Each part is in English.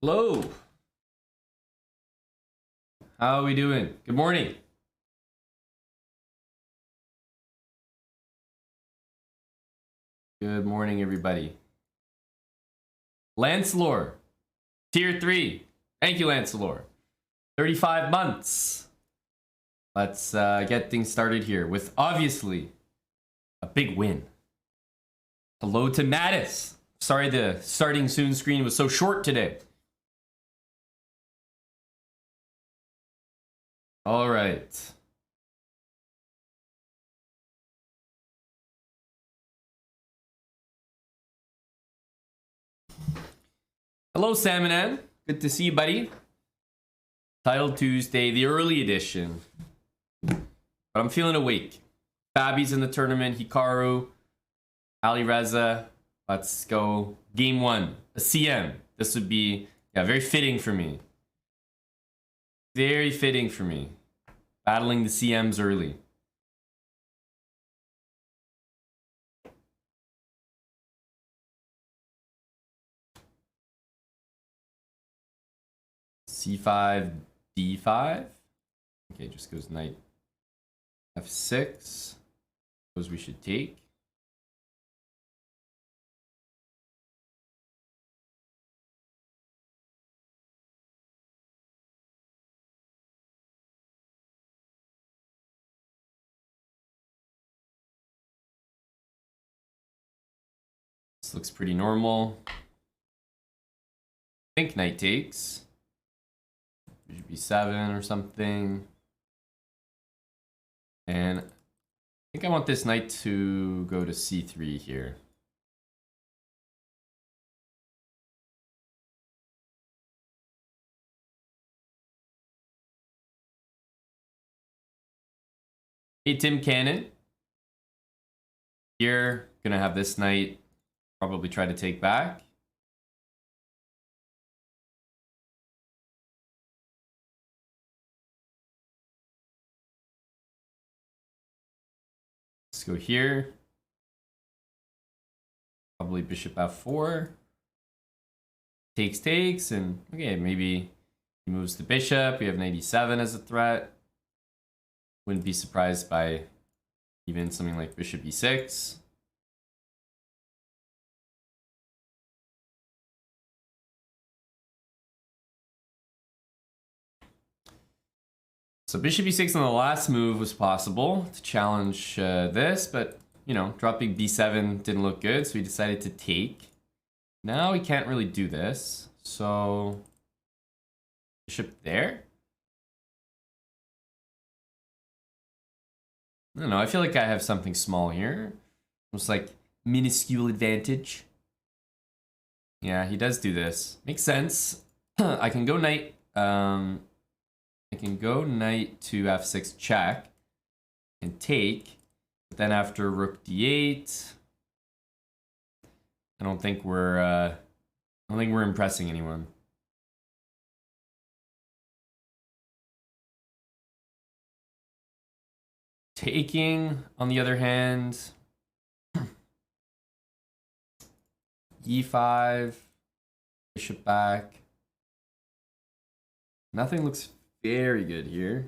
Hello. How are we doing? Good morning. Good morning, everybody. Lancelor, tier 3. Thank you, Lancelor. 35 months. Let's get things started here with obviously a big win. Hello to Mattis. Sorry the starting soon screen was so short today. All right. Hello, Salmonan. Good to see you, buddy. Title Tuesday, the early edition. But I'm feeling awake. Fabi's in the tournament. Hikaru, Ali Reza. Let's go. Game 1. A CM. This would be, very fitting for me. Very fitting for me. Battling the CMs early. C5, D5. Okay, just goes knight F6. Those we should take. This looks pretty normal. I think knight takes. Should be 7 or something. And I think I want this knight to go to C3 here. Hey, Tim Cannon. Here, gonna have this knight probably try to take back. Let's go here. Probably bishop f4. Takes, and okay, maybe he moves the bishop. We have knight e7 as a threat. Wouldn't be surprised by even something like bishop e6. So bishop e6 on the last move was possible to challenge this, but dropping b7 didn't look good, so we decided to take. Now we can't really do this, so bishop there. I don't know, I feel like I have something small here. Almost like minuscule advantage. Yeah, he does do this. Makes sense. I can go knight. I can go knight to f6 check and take. But then after rook d8, I don't think we're impressing anyone. Taking, on the other hand, e5, bishop back. Nothing looks very good here.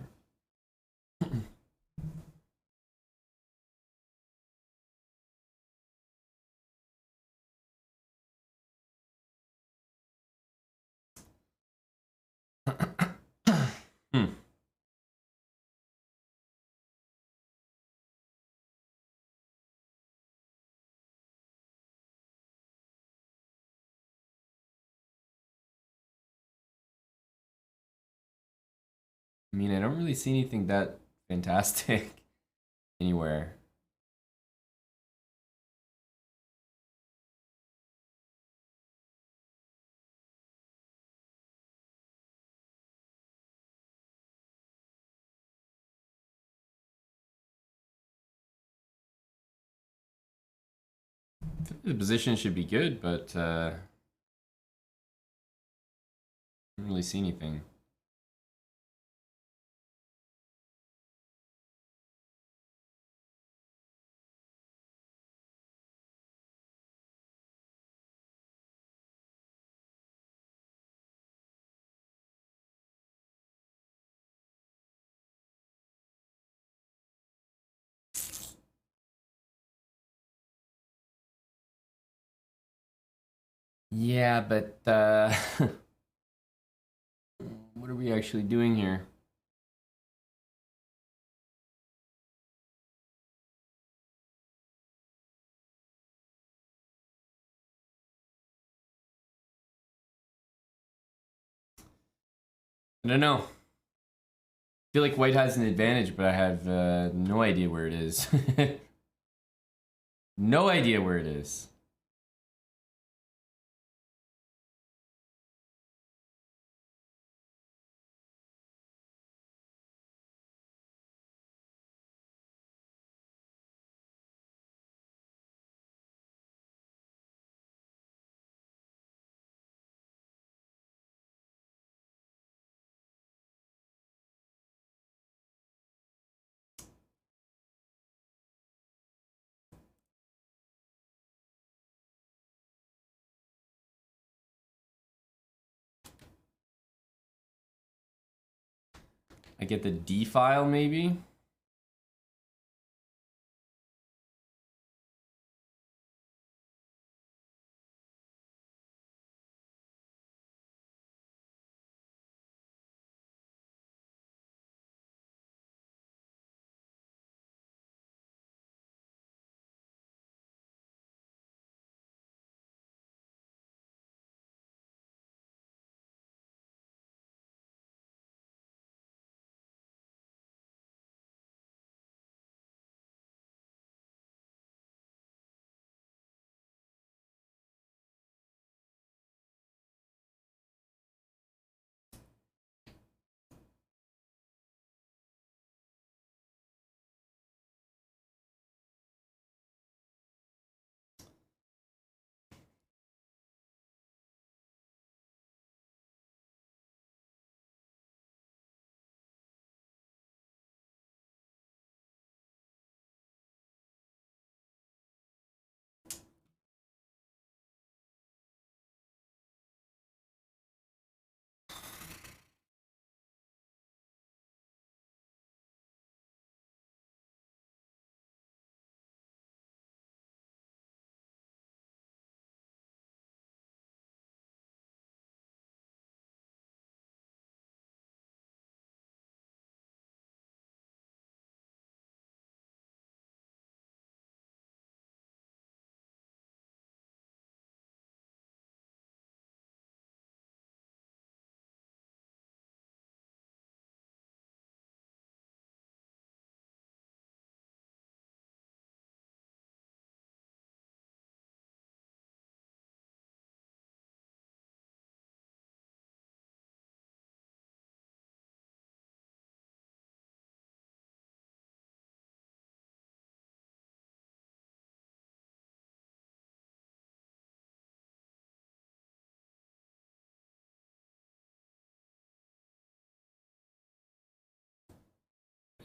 I mean, I don't really see anything that fantastic anywhere. The position should be good, but I don't really see anything. Yeah, but what are we actually doing here? I don't know. I feel like white has an advantage, but I have no idea where it is. No idea where it is. I get the D file, maybe?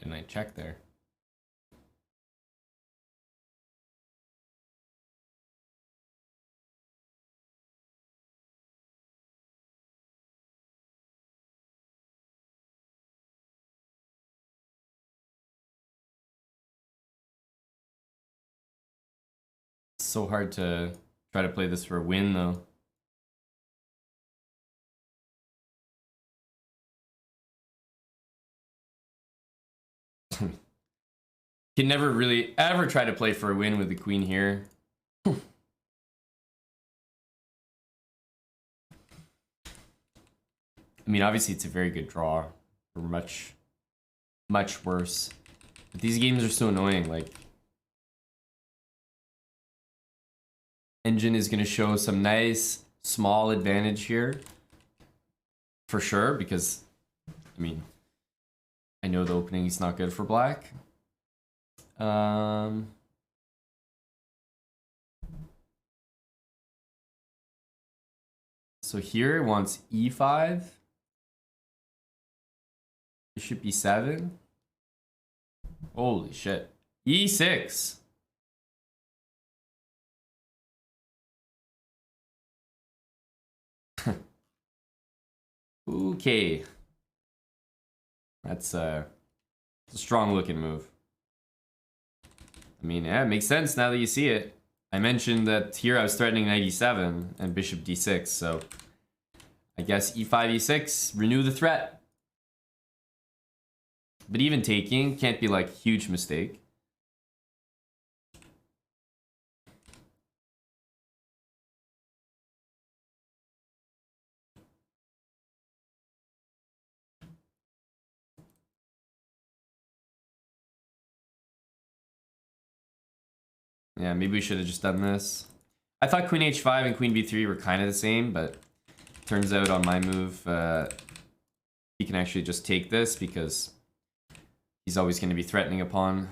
And I check there. It's so hard to try to play this for a win, though. Can never really ever try to play for a win with the queen here. I mean, obviously it's a very good draw. Or much worse. But these games are so annoying. Like, Engine is going to show some nice small advantage here. For sure, because, I mean, I know the opening is not good for black. So here it wants e5. Bishop e7. Holy shit. e6. Okay. That's a strong looking move. I mean, yeah, it makes sense now that you see it. I mentioned that here I was threatening knight e7 and bishop d6, so I guess e5, e6, renew the threat. But even taking can't be like a huge mistake. Yeah, maybe we should have just done this. I thought queen h5 and queen b3 were kind of the same, but turns out on my move, he can actually just take this because he's always going to be threatening a pawn.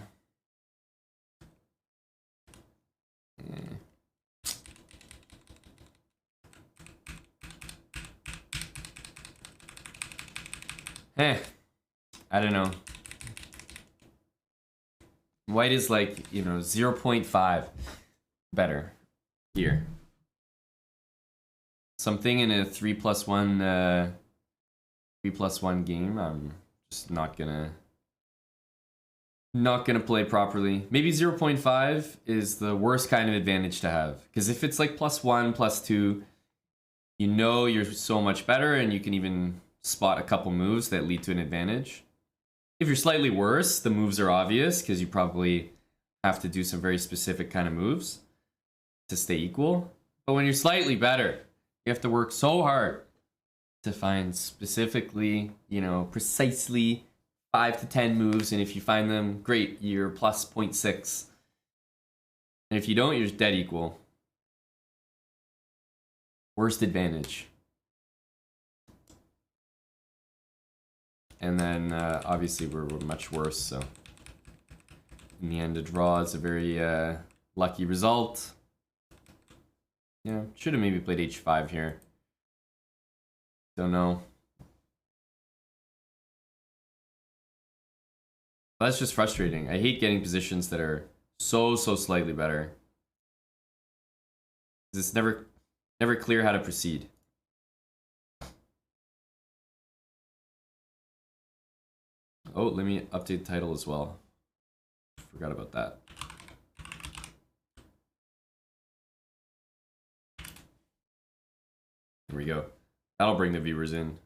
I don't know. White is like, you know, 0.5 better here. Something in a 3+1 game, I'm just not gonna play properly. Maybe 0.5 is the worst kind of advantage to have, because if it's like +1, +2, you know you're so much better and you can even spot a couple moves that lead to an advantage. If you're slightly worse, the moves are obvious because you probably have to do some very specific kind of moves to stay equal. But when you're slightly better, you have to work so hard to find specifically, you know, precisely 5 to 10 moves. And if you find them, great, you're plus 0.6. And if you don't, you're just dead equal. Worst advantage. And then, obviously, we're much worse, so in the end, a draw is a very lucky result. Yeah, should have maybe played h5 here. Don't know. That's just frustrating. I hate getting positions that are so slightly better. It's never clear how to proceed. Oh, let me update the title as well. Forgot about that. Here we go. That'll bring the viewers in.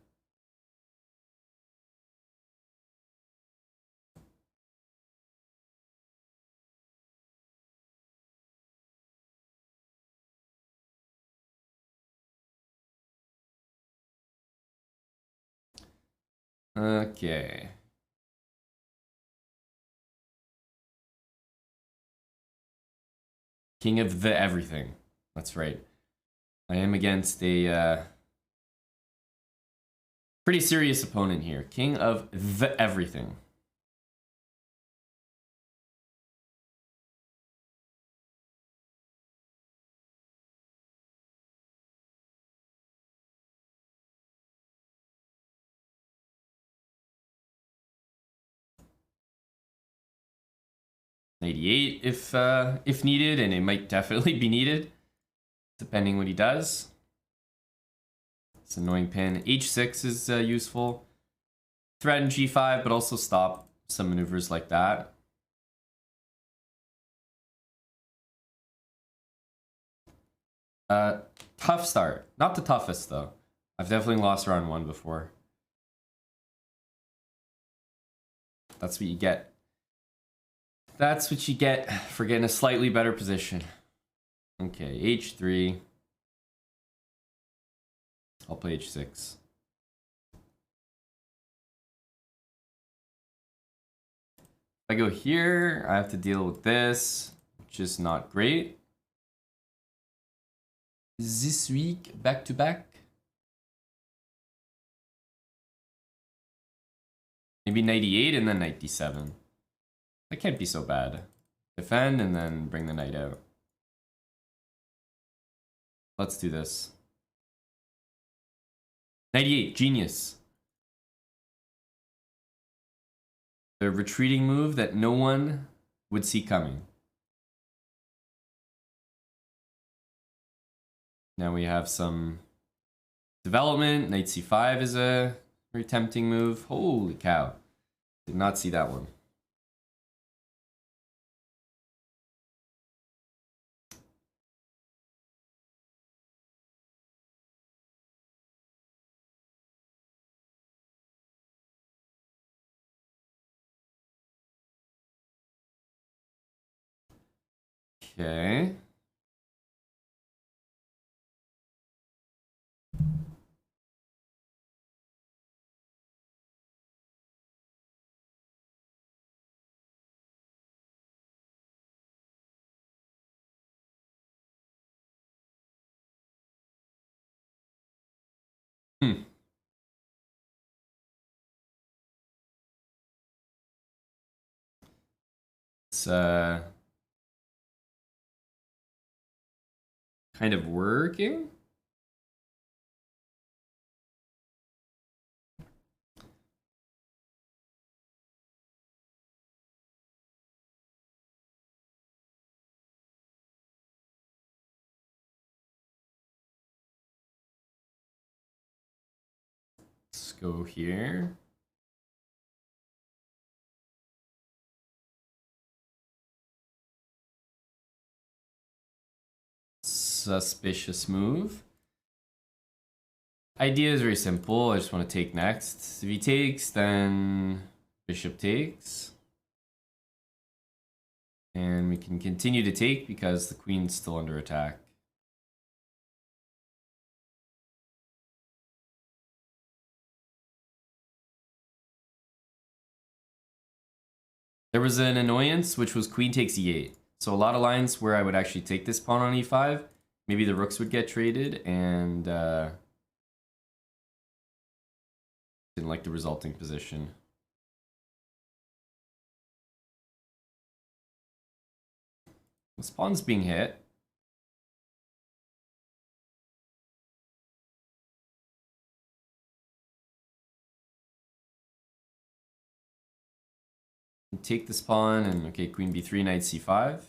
Okay. King of the everything. That's right. I am against a pretty serious opponent here. King of the everything. Knight e8 if needed, and it might definitely be needed, depending what he does. It's an annoying pin. h6 is useful. Threaten g5, but also stop some maneuvers like that. Tough start. Not the toughest, though. I've definitely lost round 1 before. That's what you get. That's what you get for getting a slightly better position. Okay, h3. I'll play h6. If I go here, I have to deal with this, which is not great. This week, back to back. Maybe knight e8 and then knight d7. That can't be so bad. Defend and then bring the knight out. Let's do this. Knight e8, genius. The retreating move that no one would see coming. Now we have some development. Knight c5 is a very tempting move. Holy cow. Did not see that one. Okay. Hmm. It's kind of working. Let's go here. Suspicious move. Idea is very simple. I just want to take next. If he takes, then bishop takes. And we can continue to take because the queen's still under attack. There was an annoyance, which was queen takes e8. So a lot of lines where I would actually take this pawn on e5, maybe the rooks would get traded, and didn't like the resulting position. This pawn's being hit. Take this pawn, and okay, queen b3, knight c5.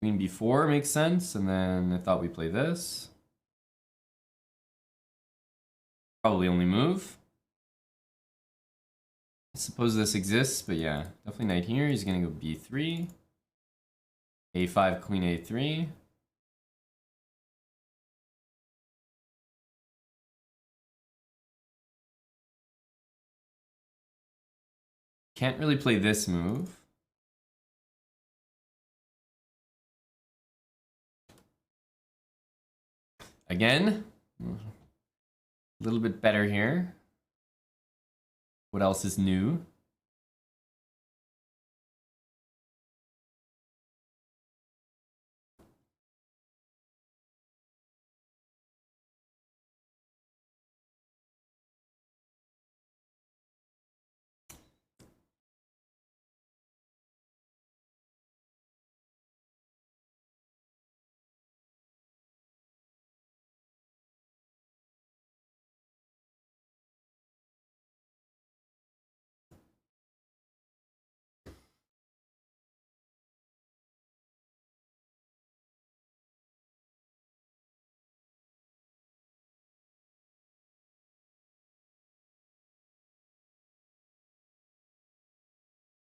Queen b4 makes sense, and then I thought we play this. Probably only move. I suppose this exists, but yeah, definitely knight here. He's gonna go b3, a5, queen a3. Can't really play this move. Again, a little bit better here. What else is new?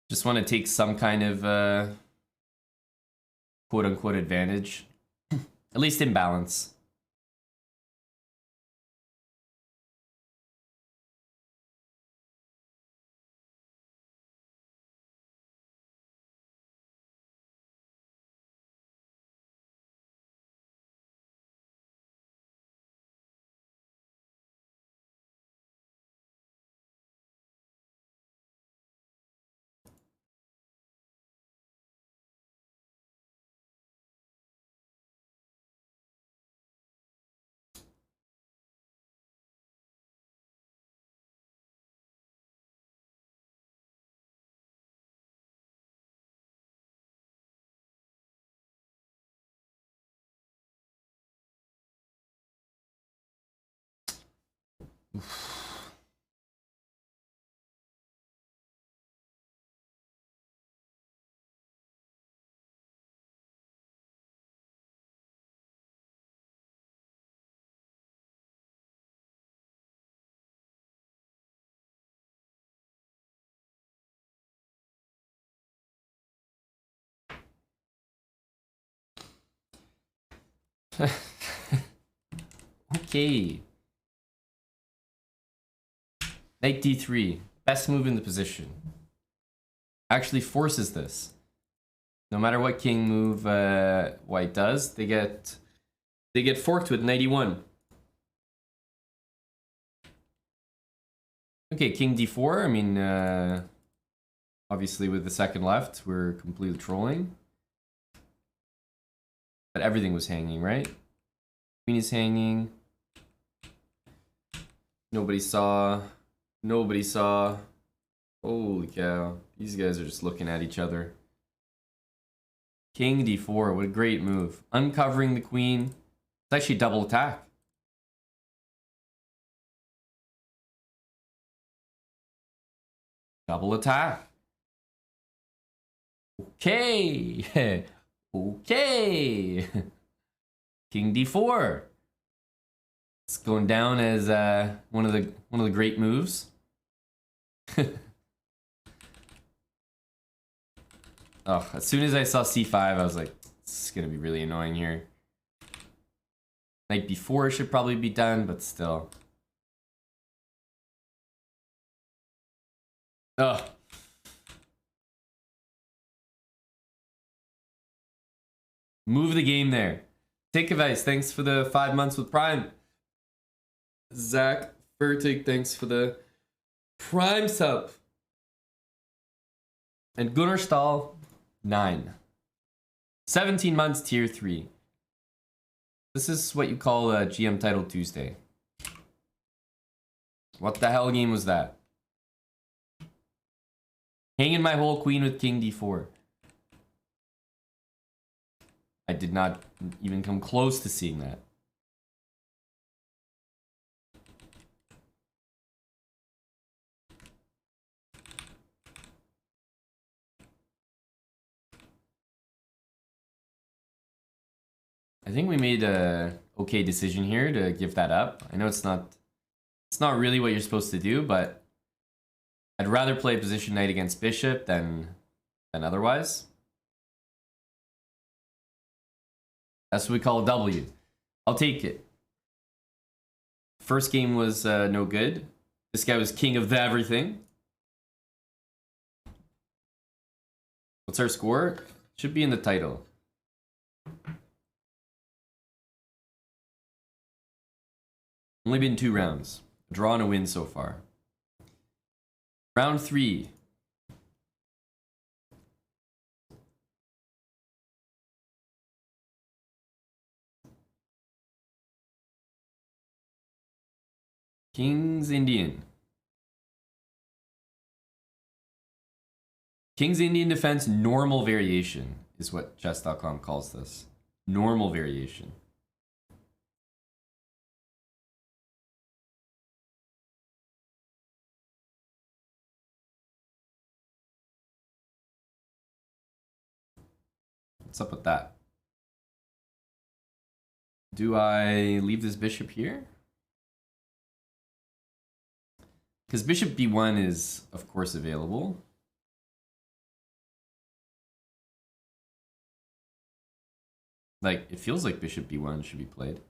Just want to take some kind of quote unquote advantage, at least in balance. Okay. Knight d3. Best move in the position. Actually forces this. No matter what king move white does, they get forked with 91. Okay, king d4. I mean, obviously with the second left, we're completely trolling. But everything was hanging, right? Queen is hanging. Nobody saw. Nobody saw. Holy cow. These guys are just looking at each other. King d4. What a great move. Uncovering the queen. It's actually double attack. Double attack. Okay. Okay. King d4. It's going down as one of the great moves. Oh, as soon as I saw c5, I was like, this is gonna be really annoying here. Knight b4 should probably be done, but still. Ugh. Move the game there. Take advice. Thanks for the 5 months with Prime. Zach Fertig, thanks for the Prime sub. And Gunnar Stahl, 9. 17 months, tier 3. This is what you call a GM Title Tuesday. What the hell game was that? Hanging my whole queen with king d4. I did not even come close to seeing that. I think we made a okay decision here to give that up. I know it's not really what you're supposed to do, but I'd rather play position knight against bishop than otherwise. That's what we call a W. I'll take it. First game was no good. This guy was king of everything. What's our score? Should be in the title. Only been 2 rounds. A draw and a win so far. Round 3. King's Indian. King's Indian defense normal variation is what chess.com calls this. Normal variation. What's up with that? Do I leave this bishop here? Because bishop b1 is, of course, available. Like, it feels like bishop b1 should be played.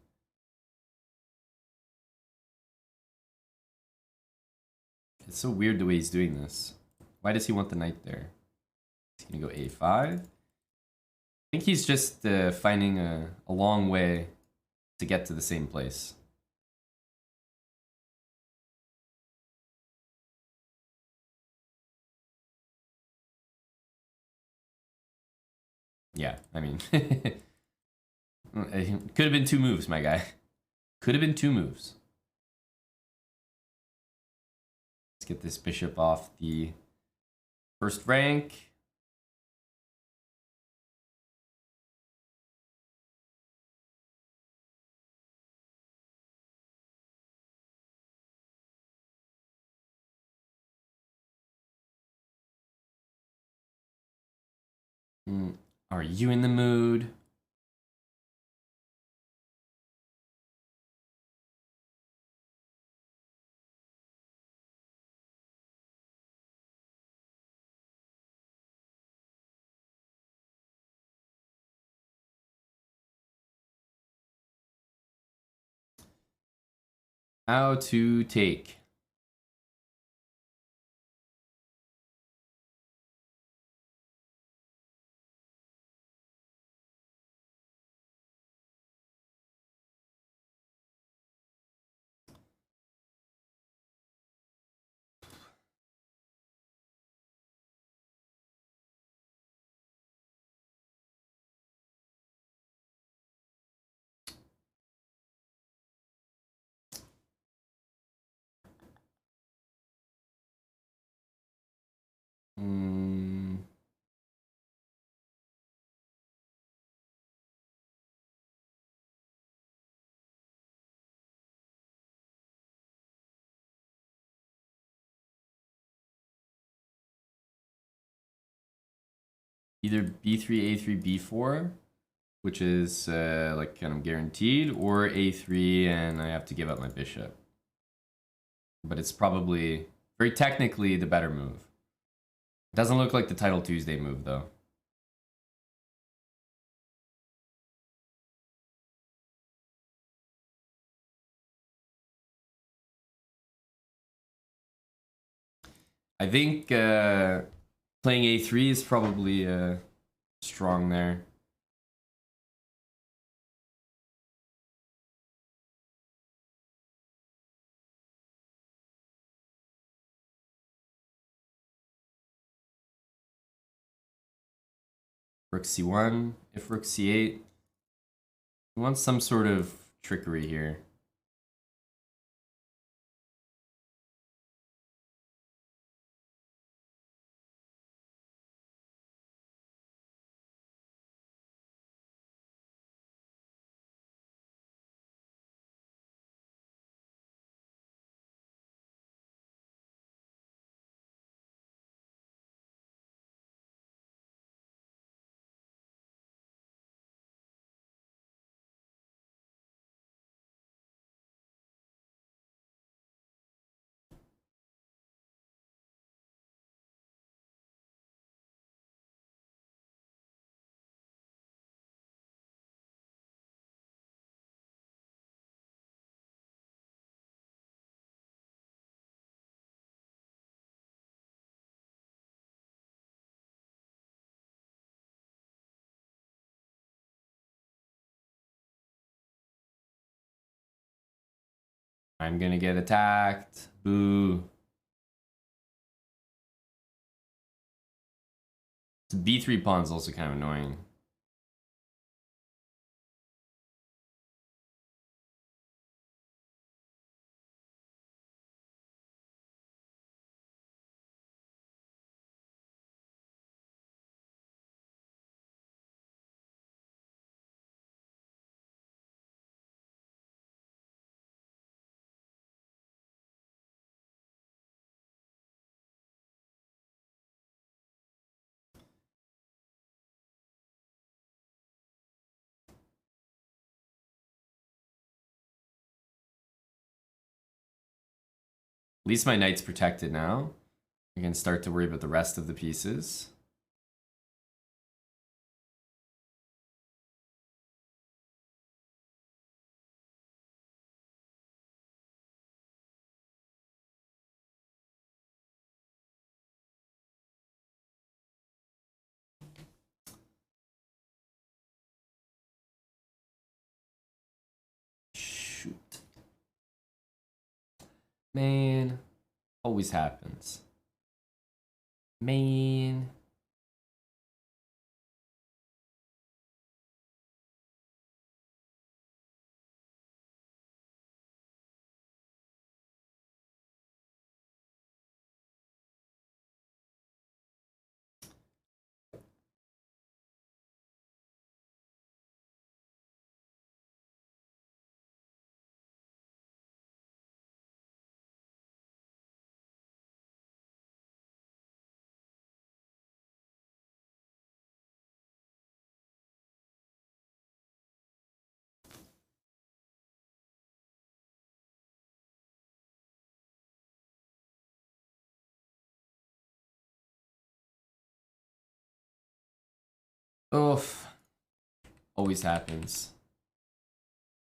It's so weird the way he's doing this. Why does he want the knight there? He's gonna go a5. I think he's just finding a long way to get to the same place. Yeah, I mean, it could have been 2 moves, my guy. Could have been 2 moves. Let's get this bishop off the first rank. Are you in the mood? How to take. either b3, a3, b4, which is like kind of guaranteed, or a3 and I have to give up my bishop. But it's probably very technically the better move. It doesn't look like the Title Tuesday move though. I think playing a3 is probably strong there. Rook c1, if rook c8. He wants some sort of trickery here. I'm gonna get attacked. Boo. The b3 pawn's also kind of annoying. At least my knight's protected now. I can start to worry about the rest of the pieces. Shoot. Man, always happens. Man. Oof. Always happens.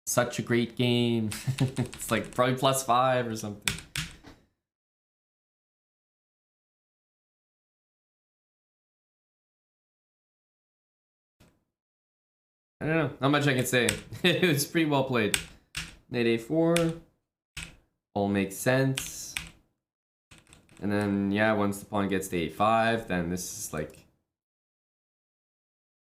Such a great game. It's like probably +5 or something. I don't know. Not much I can say. It was pretty well played. Knight a4. All makes sense. And then, yeah, once the pawn gets to a5, then this is like...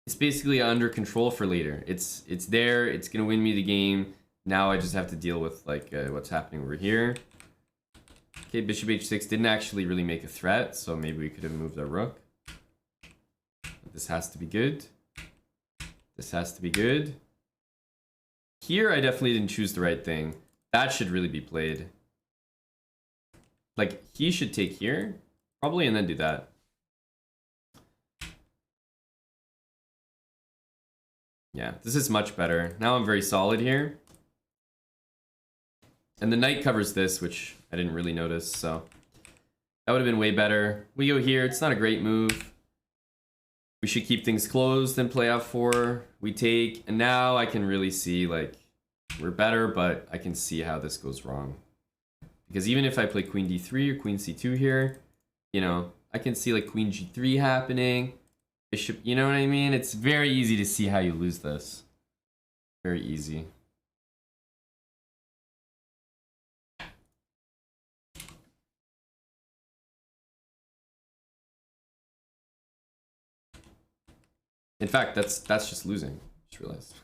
It's basically under control for later. It's there. It's going to win me the game. Now I just have to deal with like what's happening over here. Okay, bishop h6 didn't actually really make a threat, so maybe we could have moved our rook. But this has to be good. This has to be good. Here, I definitely didn't choose the right thing. That should really be played. Like, he should take here, probably, and then do that. Yeah, this is much better. Now I'm very solid here. And the knight covers this, which I didn't really notice, so that would have been way better. We go here. It's not a great move. We should keep things closed and play f4. We take, and now I can really see, like, we're better, but I can see how this goes wrong. Because even if I play queen d3 or queen c2 here, you know, I can see like queen g3 happening. Bishop, you know what I mean? It's very easy to see how you lose this. Very easy. In fact, that's just losing. Just realized.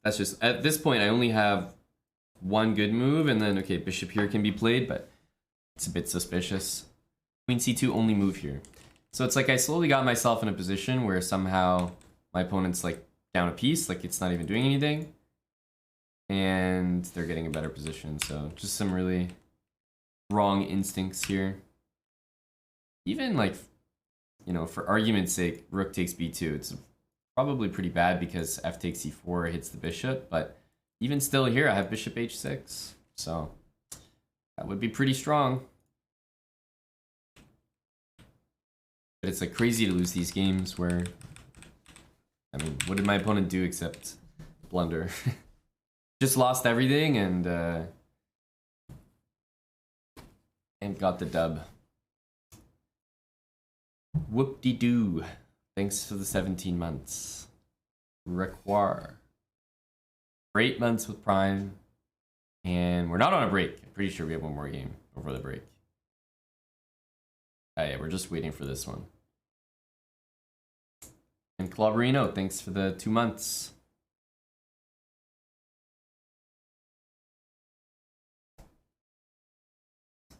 That's just, at this point, I only have one good move, and then, okay, bishop here can be played, but it's a bit suspicious. Queen c2 only move here. So it's like I slowly got myself in a position where somehow my opponent's like down a piece, like it's not even doing anything. And they're getting a better position, so just some really wrong instincts here. Even like, you know, for argument's sake, rook takes b2. It's probably pretty bad because f takes c4 hits the bishop, but even still here, I have bishop h6, so that would be pretty strong. But it's like crazy to lose these games where, I mean, what did my opponent do except blunder? Just lost everything and got the dub. Whoop-de-doo. Thanks for the 17 months. Require. For 8 months with Prime. And we're not on a break. I'm pretty sure we have one more game over the break. Oh yeah, we're just waiting for this one. And Clauberino, thanks for the 2 months.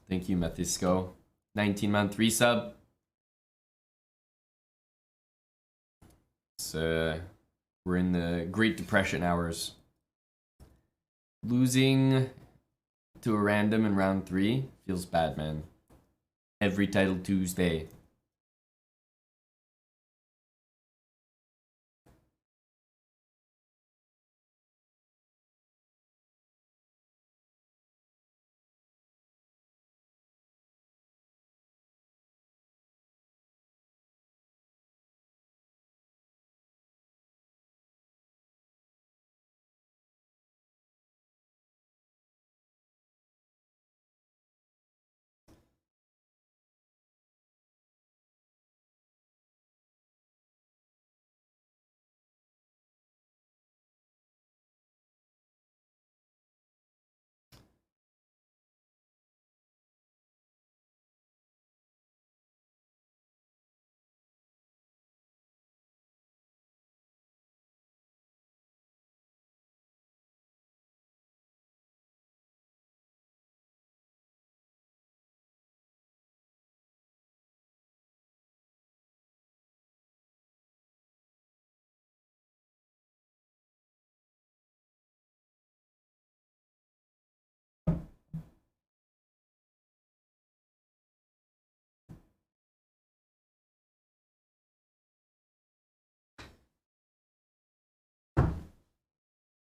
Thank you, Methisco. 19-month resub. So we're in the Great Depression hours. Losing to a random in round 3 feels bad, man. Every title Tuesday.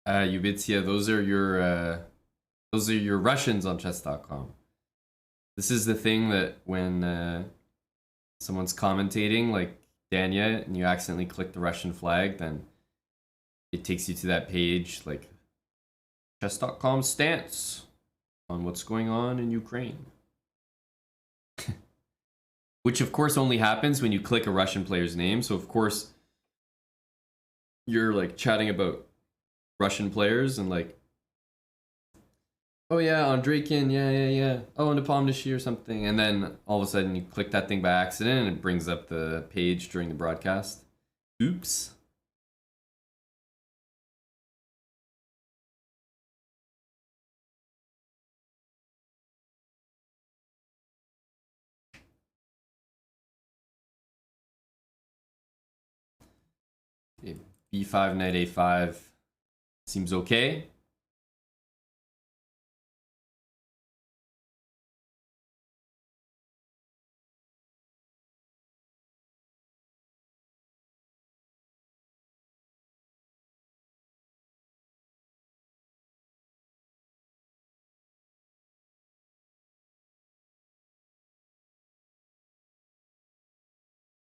Ubitsia, those are your Russians on chess.com. This is the thing that when someone's commentating, like Danya, and you accidentally click the Russian flag, then it takes you to that page, like chess.com stance on what's going on in Ukraine. Which of course only happens when you click a Russian player's name, so of course you're like chatting about Russian players and like, oh yeah, Andreikin, yeah. Oh, Nepomniachtchi or something. And then all of a sudden you click that thing by accident and it brings up the page during the broadcast. Oops. Okay, B5, knight A5 seems okay.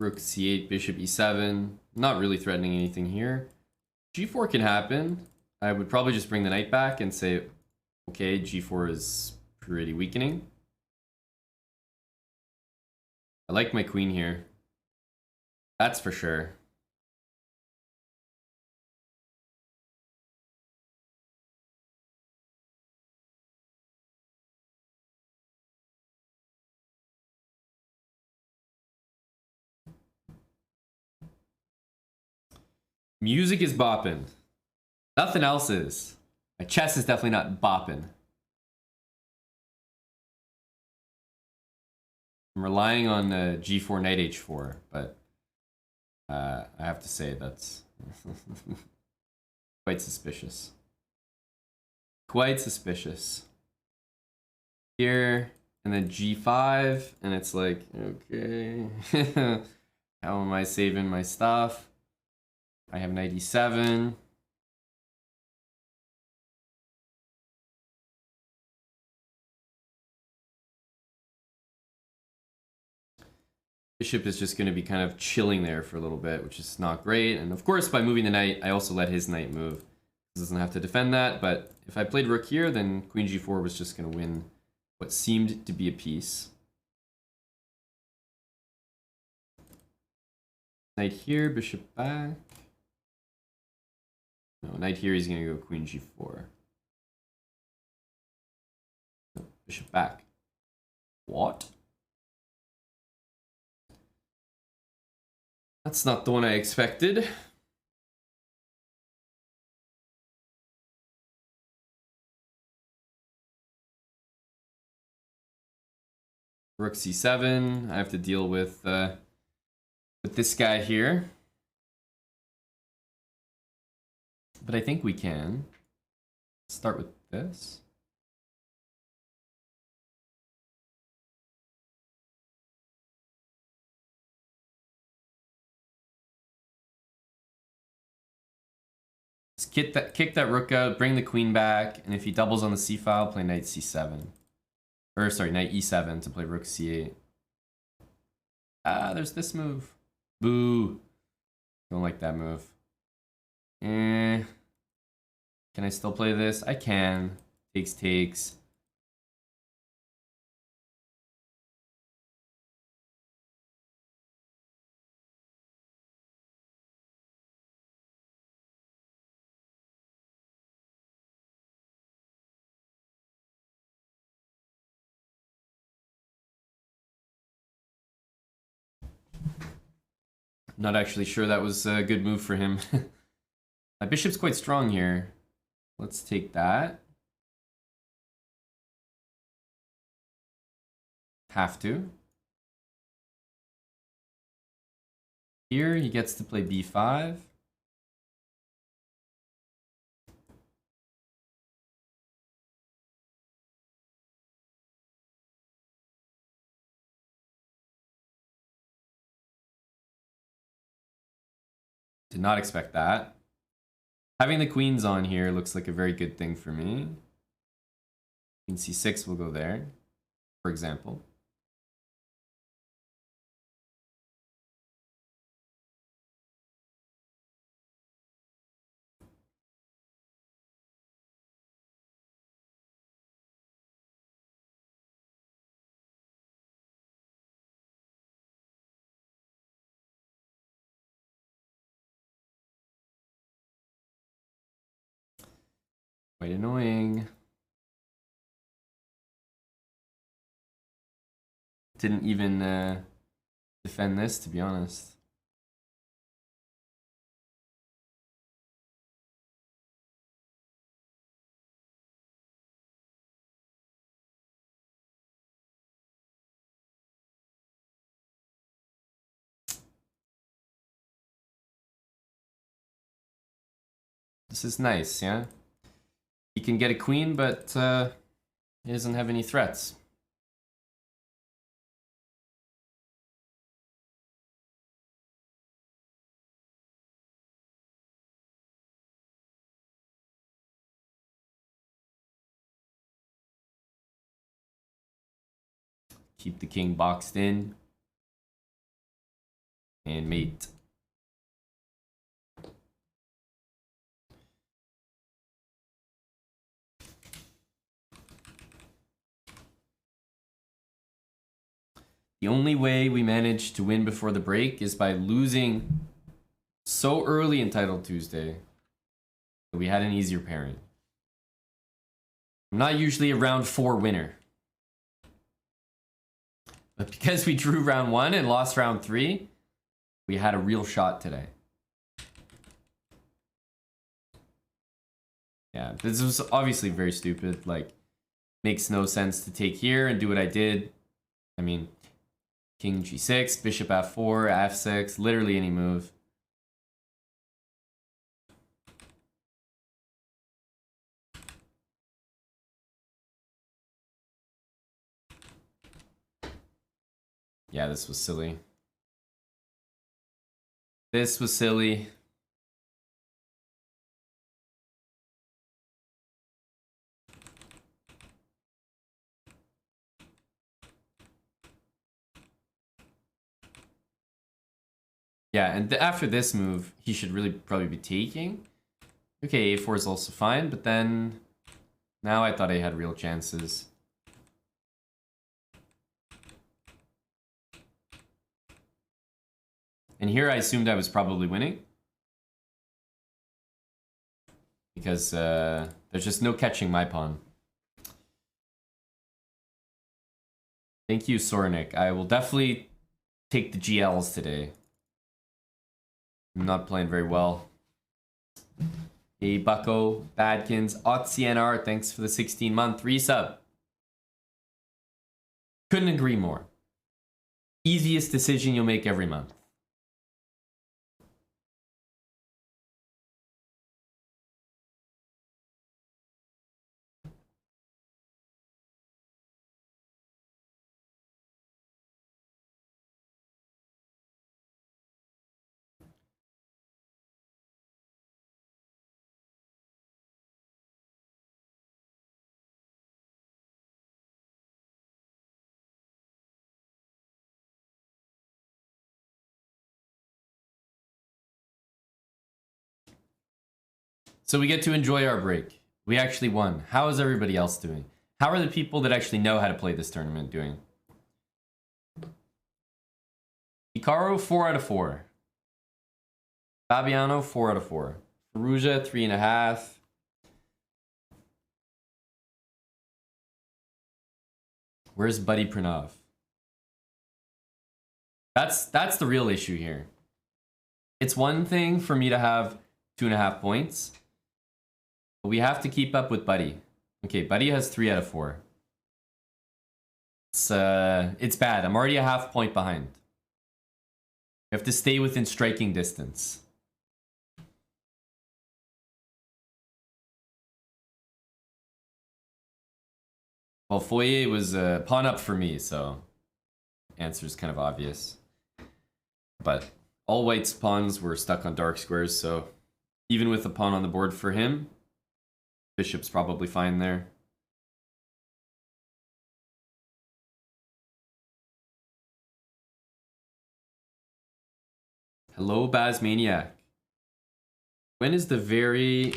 Rook c8, bishop e7. Not really threatening anything here. g4 can happen. I would probably just bring the knight back and say, okay, g4 is pretty weakening. I like my queen here. That's for sure. Music is bopping. Nothing else is. My chess is definitely not bopping. I'm relying on g4 knight h4, but I have to say that's quite suspicious. Quite suspicious. Here, and then g5, and it's like, okay. How am I saving my stuff? I have knight e7. Bishop is just going to be kind of chilling there for a little bit, which is not great. And of course, by moving the knight, I also let his knight move. He doesn't have to defend that, but if I played rook here, then queen g4 was just going to win what seemed to be a piece. Knight here, bishop back. No, knight here, he's going to go queen g4. No, bishop back. What? That's not the one I expected. Rook c7. I have to deal with this guy here. But I think we can start with this. Just kick that rook out, bring the queen back, and if he doubles on the c file, play knight c7. Or sorry, knight e7 to play rook c8. Ah, there's this move. Boo. Don't like that move. Can I still play this? I can. Takes. Not actually sure that was a good move for him. My bishop's quite strong here. Let's take that. Have to. Here he gets to play b5. Did not expect that. Having the queens on here looks like a very good thing for me. Queen c6 will go there, for example. Quite annoying. Didn't even defend this, to be honest. This is nice, yeah? He can get a queen, but he doesn't have any threats. Keep the king boxed in. And mate. The only way we managed to win before the break is by losing so early in Title Tuesday that we had an easier pairing. I'm not usually a round 4 winner. But because we drew round 1 and lost round 3, we had a real shot today. Yeah, this was obviously very stupid. Like, makes no sense to take here and do what I did. I mean, king g6, bishop f4, f6, literally any move. Yeah, this was silly. This was silly. Yeah, and after this move, he should really probably be taking. Okay, a4 is also fine, but then now I thought I had real chances. And here I assumed I was probably winning. Because there's just no catching my pawn. Thank you, Sornik. I will definitely take the GLs today. I'm not playing very well. Hey, Bucko, Badkins, OtCNR, thanks for the 16-month resub. Couldn't agree more. Easiest decision you'll make every month. So we get to enjoy our break. We actually won. How is everybody else doing? How are the people that actually know how to play this tournament doing? Hikaru, 4 out of 4. Fabiano, 4 out of 4. Firouzja, 3.5. Where's Buddy Pranav? That's the real issue here. It's one thing for me to have 2.5 points, but we have to keep up with Buddy. Okay, Buddy has 3 out of 4. It's bad. I'm already a half point behind. You have to stay within striking distance. Well, Foyer was a pawn up for me, so answer's kind of obvious. But all white's pawns were stuck on dark squares, so even with a pawn on the board for him, bishop's probably fine there. Hello, Bazmaniac. When is the very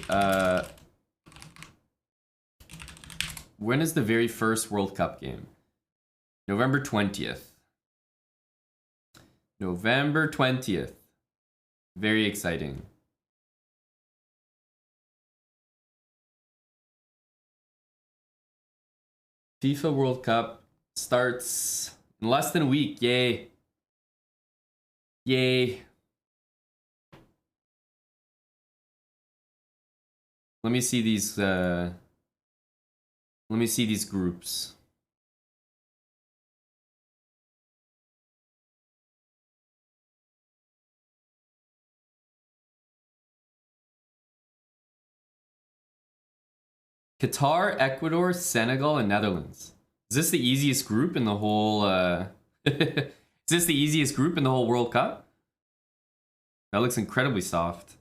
first World Cup game? November 20th. November 20th. Very exciting. FIFA World Cup starts in less than a week. Yay. Yay. Let me see these groups. Qatar, Ecuador, Senegal, and Netherlands. Is this the easiest group in the whole is this the easiest group in the whole World Cup? That looks incredibly soft.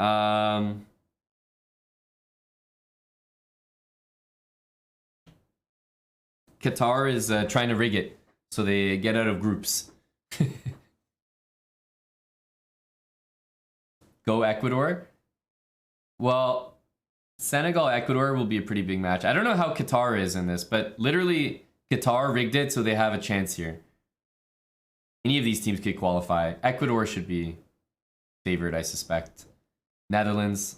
Qatar is trying to rig it so they get out of groups. Go Ecuador. Well, Senegal Ecuador will be a pretty big match. I don't know how Qatar is in this, but literally Qatar rigged it so they have a chance here. Any of these teams could qualify. Ecuador should be favored, I suspect. Netherlands.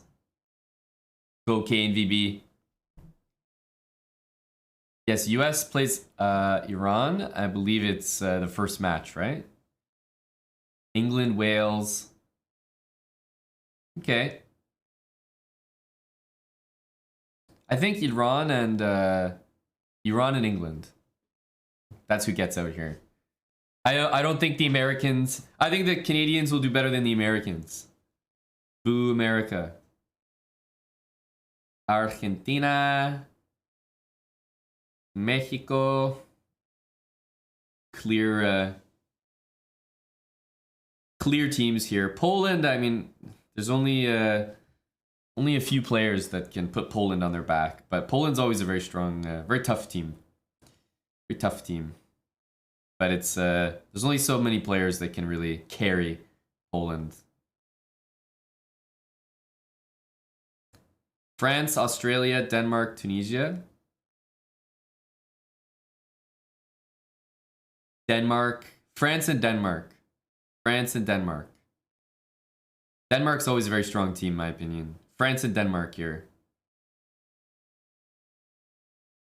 Go KNVB. Yes, US plays Iran. I believe it's the first match, right? England, Wales. Okay. I think Iran and England. That's who gets out here. I don't think the Americans. I think the Canadians will do better than the Americans. Boo America. Argentina. Mexico. Clear teams here. Poland, I mean, there's only a few players that can put Poland on their back, but Poland's always a very strong, very tough team. Very tough team. But it's there's only so many players that can really carry Poland. France, Australia, Denmark, Tunisia. Denmark, France and Denmark. France and Denmark. Denmark's always a very strong team, in my opinion. France and Denmark here.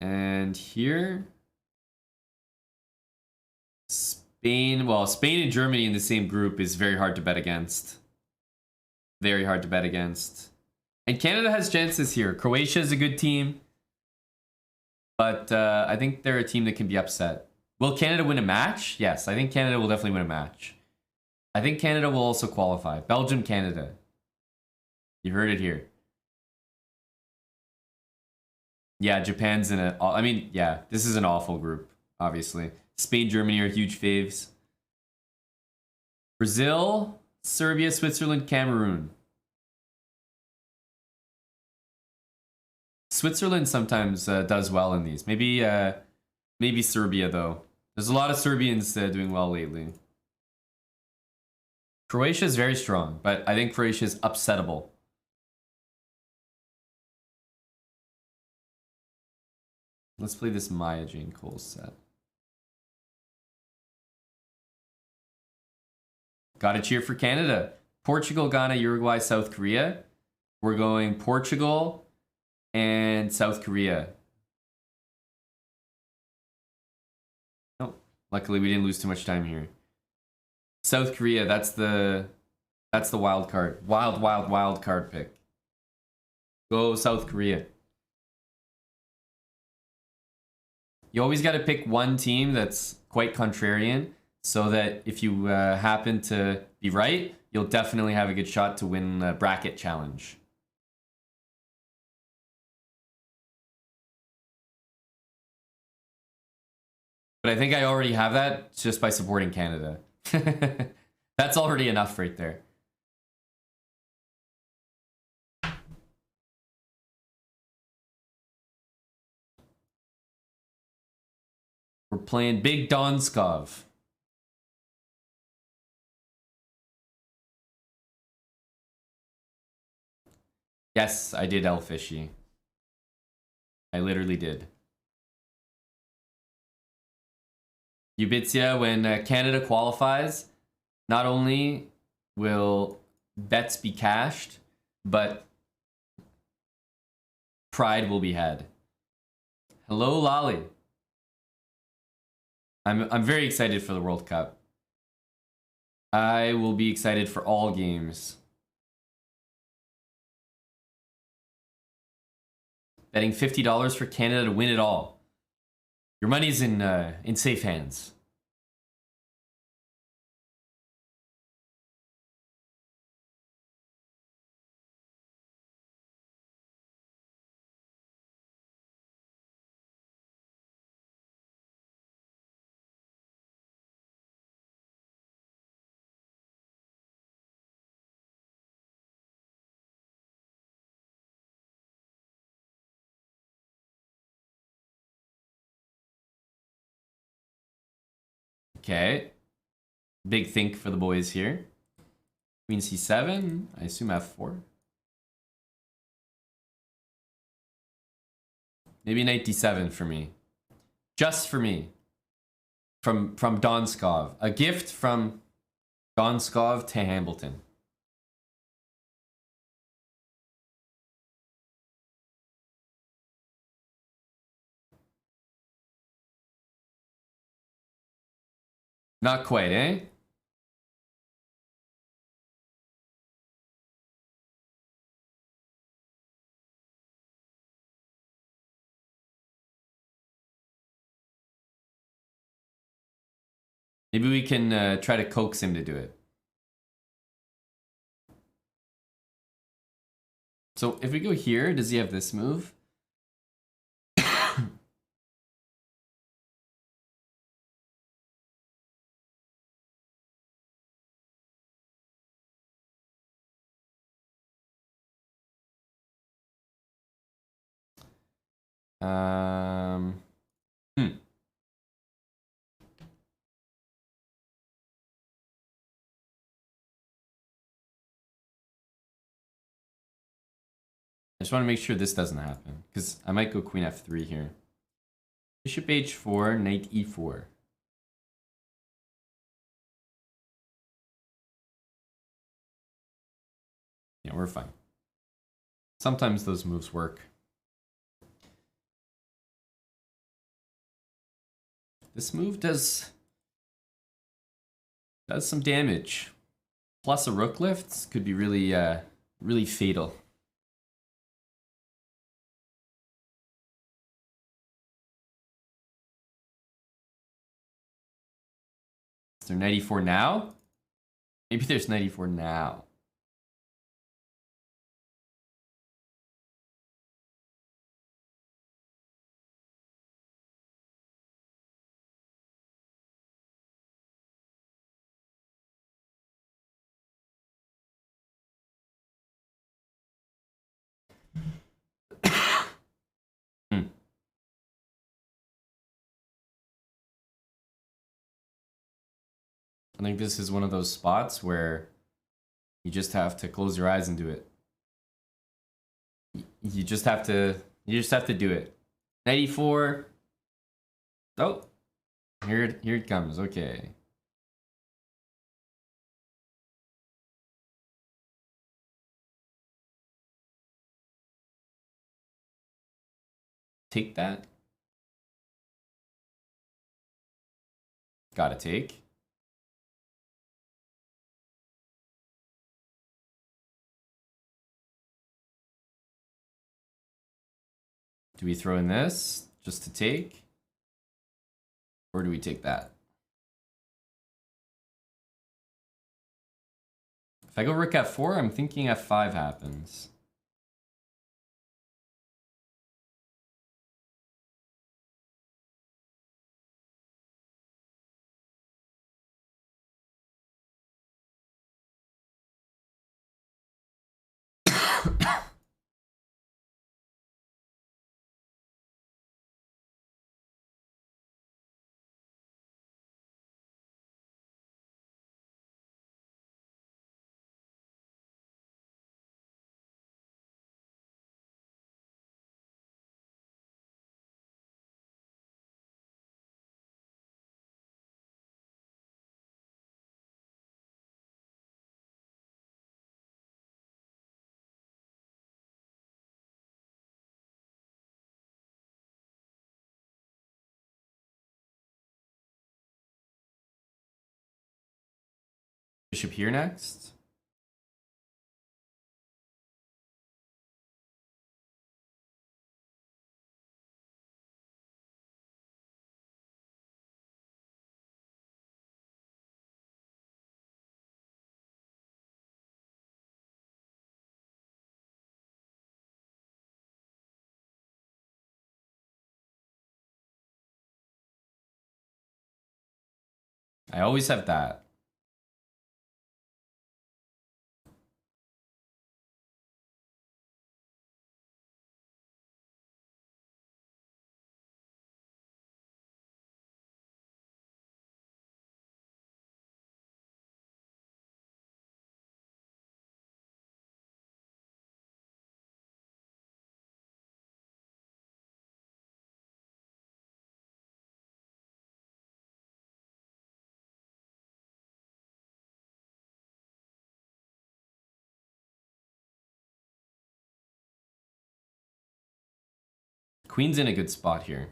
And here... Spain, well, Spain and Germany in the same group is very hard to bet against. Very hard to bet against. And Canada has chances here. Croatia is a good team. But I think they're a team that can be upset. Will Canada win a match? Yes, I think Canada will definitely win a match. I think Canada will also qualify. Belgium, Canada. You heard it here. Yeah, Japan's in a... I mean, yeah, this is an awful group, obviously. Spain, Germany are huge faves. Brazil, Serbia, Switzerland, Cameroon. Switzerland sometimes does well in these. Maybe Serbia, though. There's a lot of Serbians doing well lately. Croatia is very strong, but I think Croatia is upsettable. Let's play this Maya Jane Cole set. Gotta cheer for Canada. Portugal, Ghana, Uruguay, South Korea. We're going Portugal and South Korea. Oh, luckily we didn't lose too much time here. South Korea, that's the wild card. Wild card pick. Go South Korea. You always got to pick one team that's quite contrarian, so that if you happen to be right, you'll definitely have a good shot to win the bracket challenge. But I think I already have that just by supporting Canada. That's already enough right there. We're playing Big Donskov. Yes, I did Elfishy. I literally did. Ubitzia, when Canada qualifies, not only will bets be cashed, but pride will be had. Hello, Lolly. I'm very excited for the World Cup. I will be excited for all games. Betting $50 for Canada to win it all. Your money's in safe hands. Okay. Big think for the boys here. Queen c7. I assume f4. Maybe knight d7 for me. Just for me. From Donskov. A gift from Donskov to Hambleton. Not quite, eh? Maybe we can try to coax him to do it. So if we go here, does he have this move? Hmm. I just want to make sure this doesn't happen, because I might go queen f3 here. Bishop h4, knight e4. Yeah, we're fine. Sometimes those moves work. This move does some damage. Plus a rook lift could be really, really fatal. Is there knight e4 now? Maybe there's knight e4 now. I think this is one of those spots where you just have to close your eyes and do it. You just have to do it. Knight e4. Oh, here it comes. Okay. Take that. Gotta take. Do we throw in this just to take? Or do we take that? If I go rook f4, I'm thinking f5 happens. Bishop here next. I always have that. Queen's in a good spot here.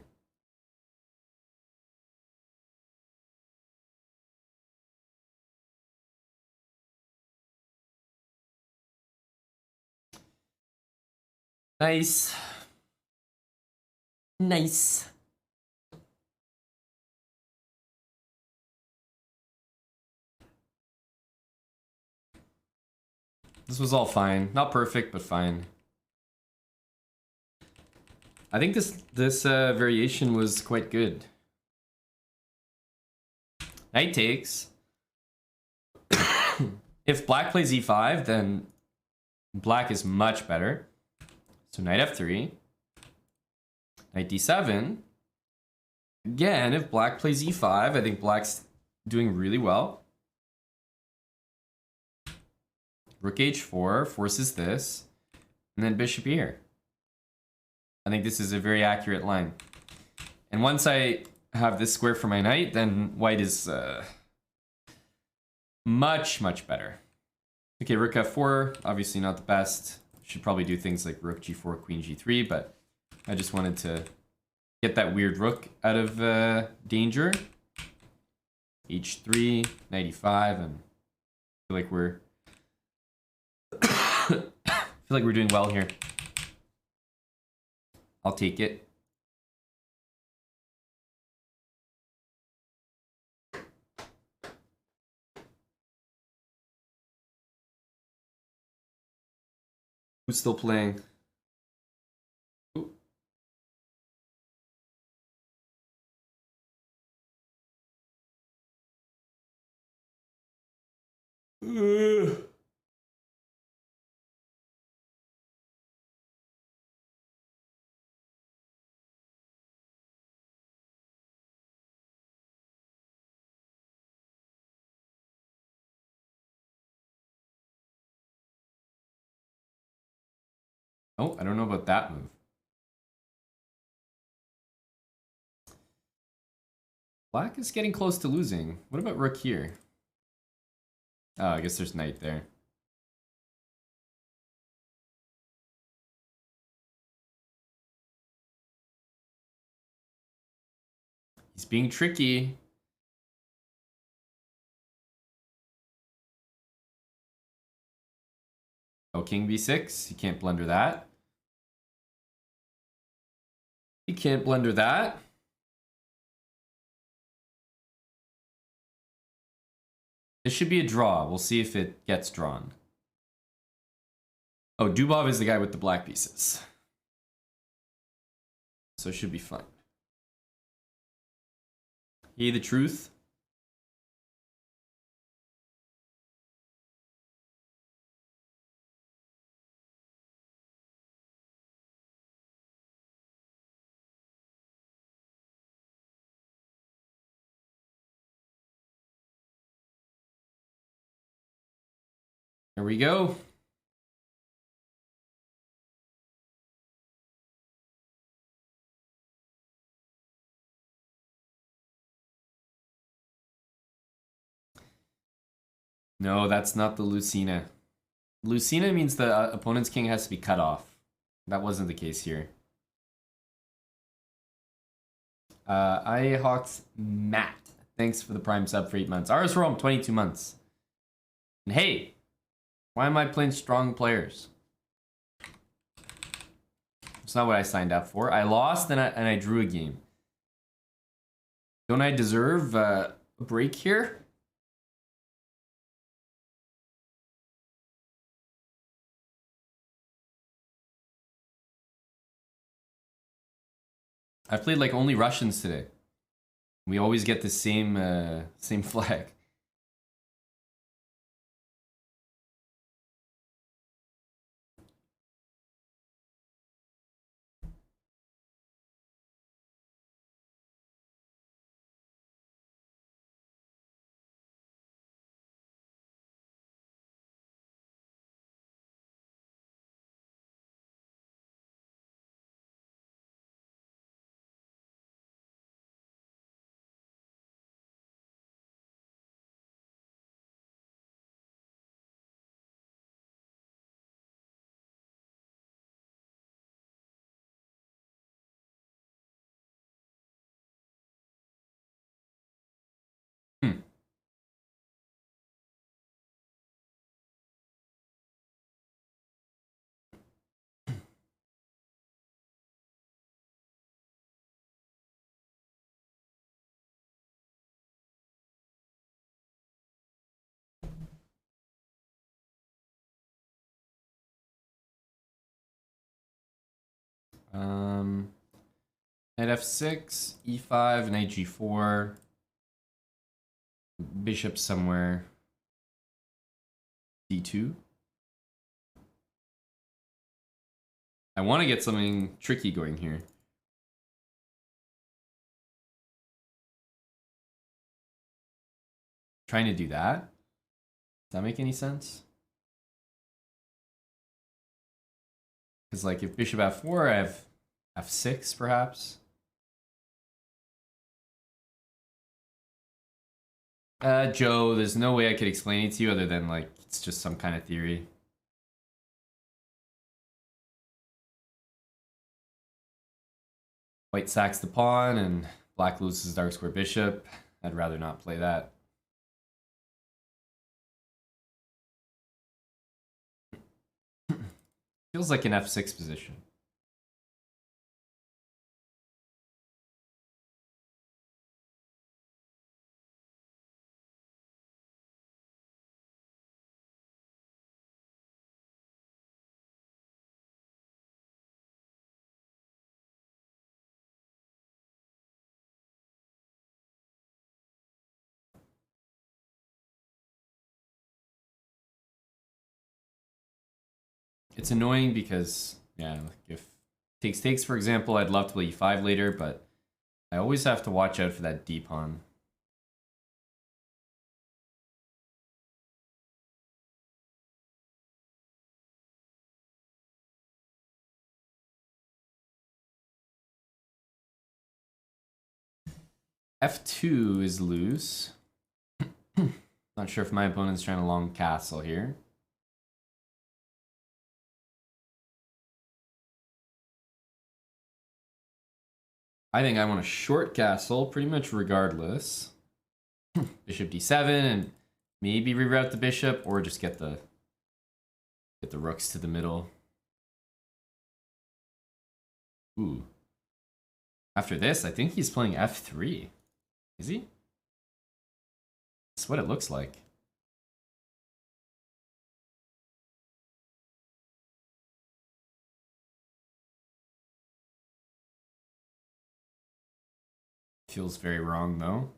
Nice. Nice. This was all fine. Not perfect, but fine. I think this variation was quite good. Knight takes. If black plays e5, then black is much better. So knight f3. Knight d7. Again, if black plays e5, I think black's doing really well. Rook h4 forces this. And then bishop here. I think this is a very accurate line. And once I have this square for my knight, then white is much, much better. Okay, rook f4, obviously not the best. Should probably do things like rook g4, queen g3, but I just wanted to get that weird rook out of danger. h3, knight e5, and I feel like we're doing well here. I'll take it. Who's still playing? Ooh. Oh, I don't know about that move. Black is getting close to losing. What about rook here? Oh, I guess there's knight there. He's being tricky. Oh, king b6. You can't blunder that. You can't blunder that. This should be a draw. We'll see if it gets drawn. Oh, Dubov is the guy with the black pieces. So it should be fun. He the truth. Here we go. No, that's not the Lucina. Lucina means the opponent's king has to be cut off. That wasn't the case here. iHawks Matt. Thanks for the prime sub for 8 months. Ours Rome, 22 months. And hey, why am I playing strong players? It's not what I signed up for. I lost and I drew a game. Don't I deserve a break here? I've played like only Russians today. We always get the same flag. Knight f6, e5, knight g4. Bishop somewhere. d2. I want to get something tricky going here. Trying to do that. Does that make any sense? Because like if bishop f4, I have f6 perhaps. Joe, there's no way I could explain it to you other than like it's just some kind of theory. White sacks the pawn and black loses dark square bishop. I'd rather not play that. Feels like an f6 position. It's annoying because, yeah, like if takes, for example, I'd love to play e5 later, but I always have to watch out for that d pawn. f2 is loose. Not sure if my opponent's trying to long castle here. I think I want a short castle pretty much regardless. Bishop d7 and maybe reroute the bishop or just get the rooks to the middle. Ooh. After this, I think he's playing f3. Is he? That's what it looks like. Feels very wrong though.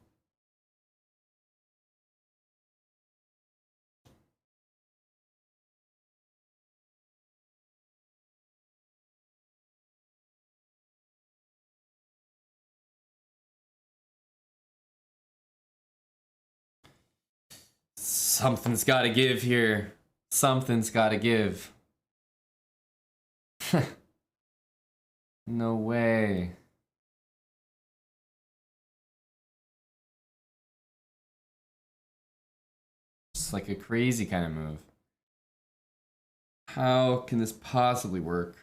Something's got to give here. Something's got to give. No way. It's like a crazy kind of move. How can this possibly work?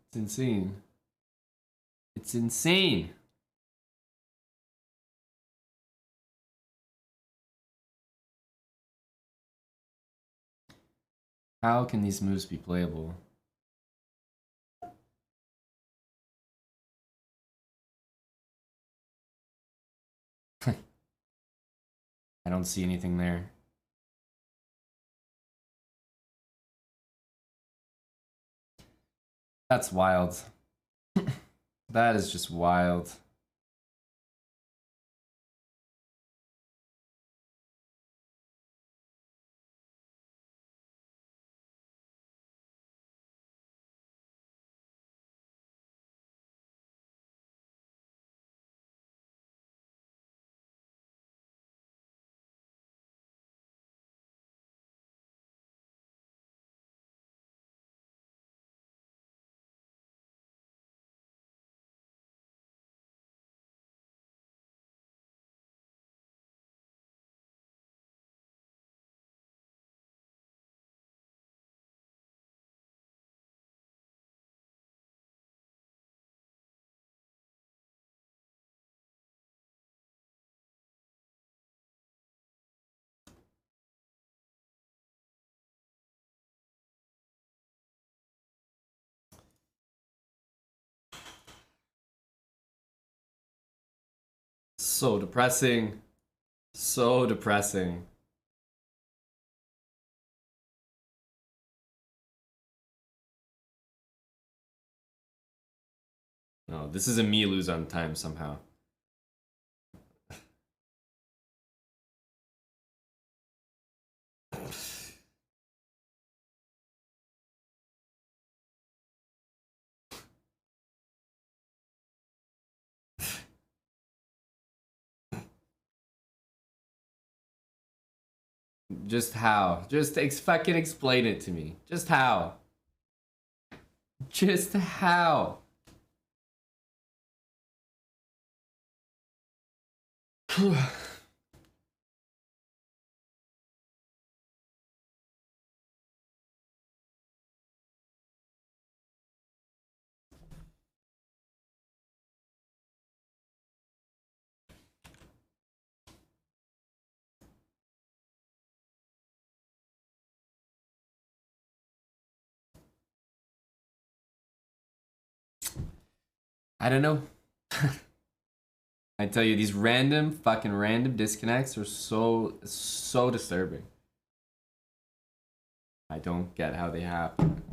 It's insane. It's insane. How can these moves be playable? I don't see anything there. That's wild. That is just wild. So depressing. So depressing. No, this is a me lose on time somehow. Just how? Just fucking explain it to me. Just how? Just how? I don't know. I tell you, these fucking random disconnects are so disturbing. I don't get how they happen.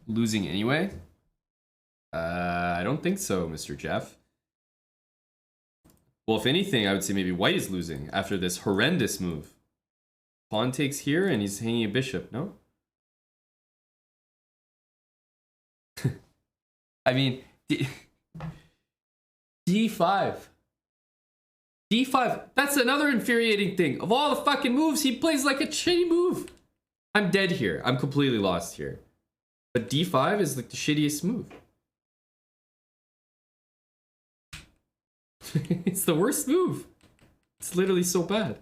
Losing anyway? I don't think so, Mr. Jeff. Well, if anything, I would say maybe white is losing after this horrendous move. Pawn takes here and he's hanging a bishop, no? I mean, D5. D5. That's another infuriating thing. Of all the fucking moves, he plays like a shitty move. I'm dead here. I'm completely lost here. But D5 is like the shittiest move. It's the worst move. It's literally so bad.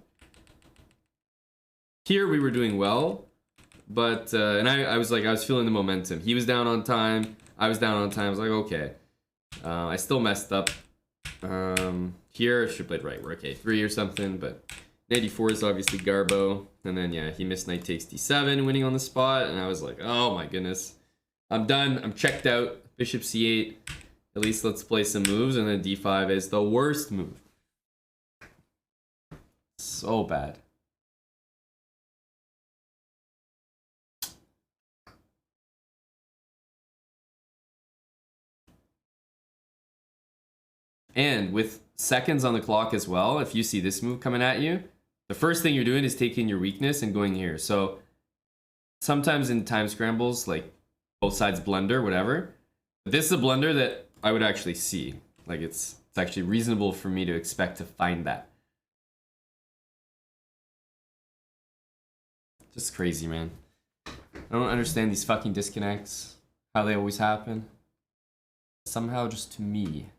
Here we were doing well, but and I was feeling the momentum. He was down on time. I was down on time. I was like, okay. I still messed up. Here I should play right. We're okay, 3 or something, but 94 is obviously Garbo. And then yeah, he missed knight takes d7, winning on the spot, and I was like, oh my goodness. I'm done. I'm checked out. Bishop c8. At least let's play some moves, and then d5 is the worst move. So bad. And with seconds on the clock as well, if you see this move coming at you, the first thing you're doing is taking your weakness and going here. So sometimes in time scrambles, like both sides blunder, whatever. But this is a blunder that I would actually see. Like it's actually reasonable for me to expect to find that. Just crazy, man. I don't understand these fucking disconnects, how they always happen. Somehow just to me.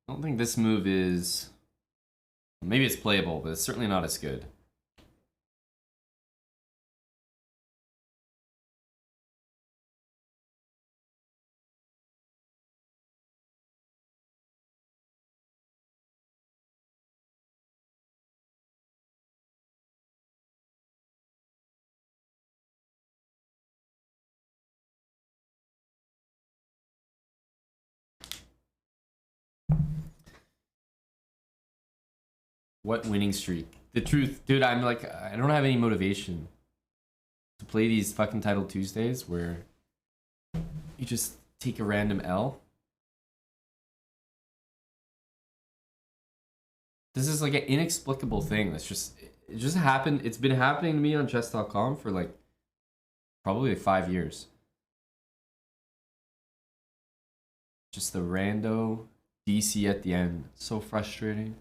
I don't think this move is... Maybe it's playable, but it's certainly not as good. What winning streak? The truth, dude, I'm like, I don't have any motivation to play these fucking Title Tuesdays where you just take a random L. This is like an inexplicable thing that's just, it just happened. It's been happening to me on chess.com for like probably like 5 years. Just the rando DC at the end. So frustrating.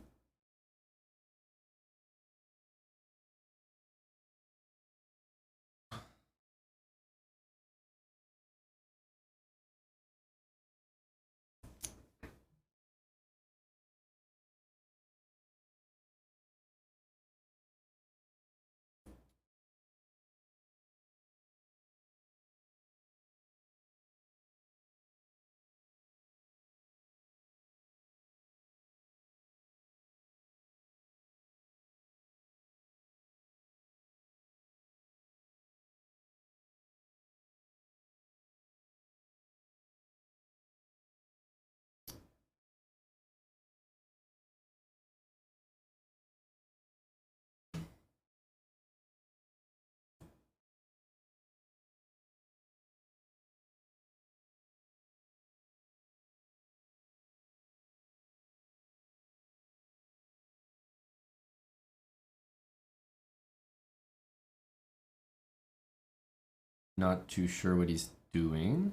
Not too sure what he's doing.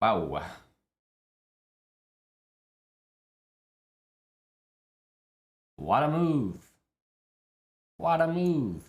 Wow. What a move. What a move.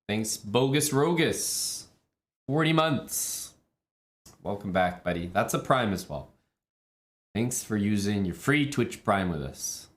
Thanks, Bogus Rogus. 40 months. Welcome back, buddy. That's a Prime as well. Thanks for using your free Twitch Prime with us.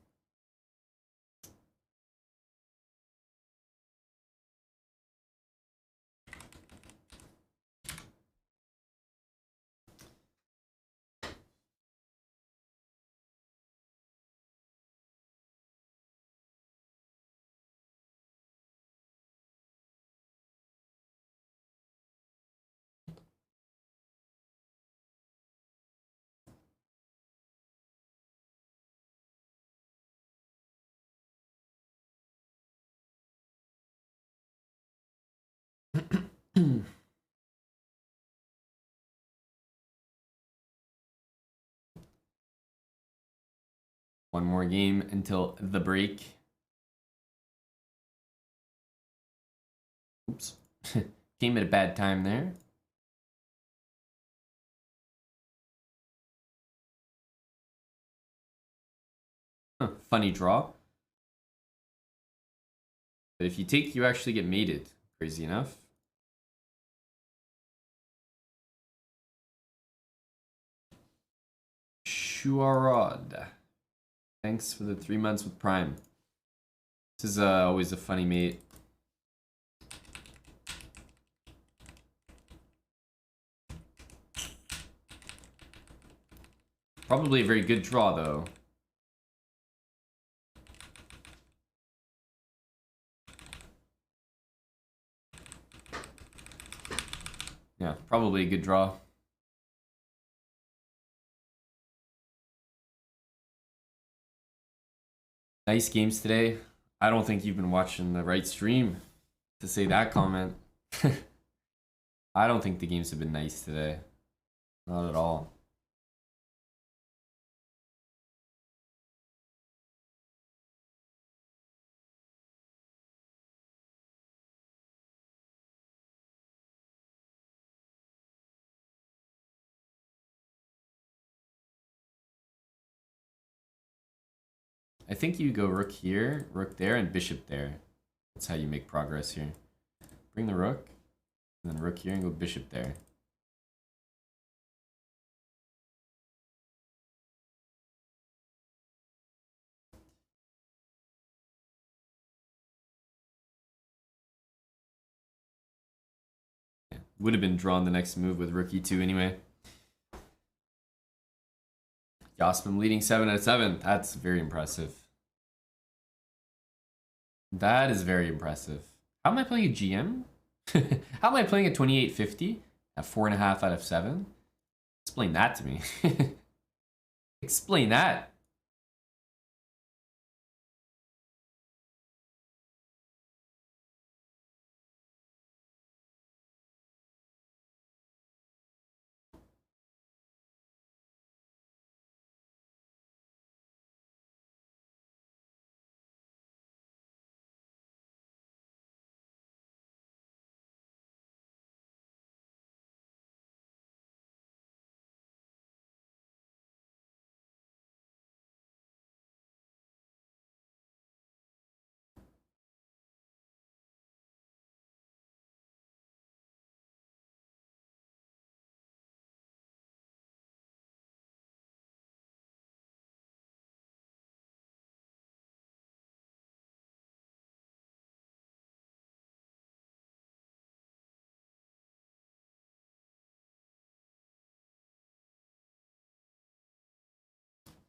One more game until the break. Oops. Came at a bad time there. Huh, funny draw. But if you take, you actually get mated. Crazy enough. Shuarod. Thanks for the 3 months with Prime. This is always a funny mate. Probably a very good draw, though. Yeah, probably a good draw. Nice games today. I don't think you've been watching the right stream to say that comment. I don't think the games have been nice today. Not at all. I think you go rook here, rook there, and bishop there. That's how you make progress here. Bring the rook, and then rook here and go bishop there. Yeah, would have been drawn the next move with rook e2 anyway. Yasmin leading 7 out of 7. That's very impressive. That is very impressive. How am I playing a GM? How am I playing a 2850 at 4.5 out of 7? Explain that to me. Explain that.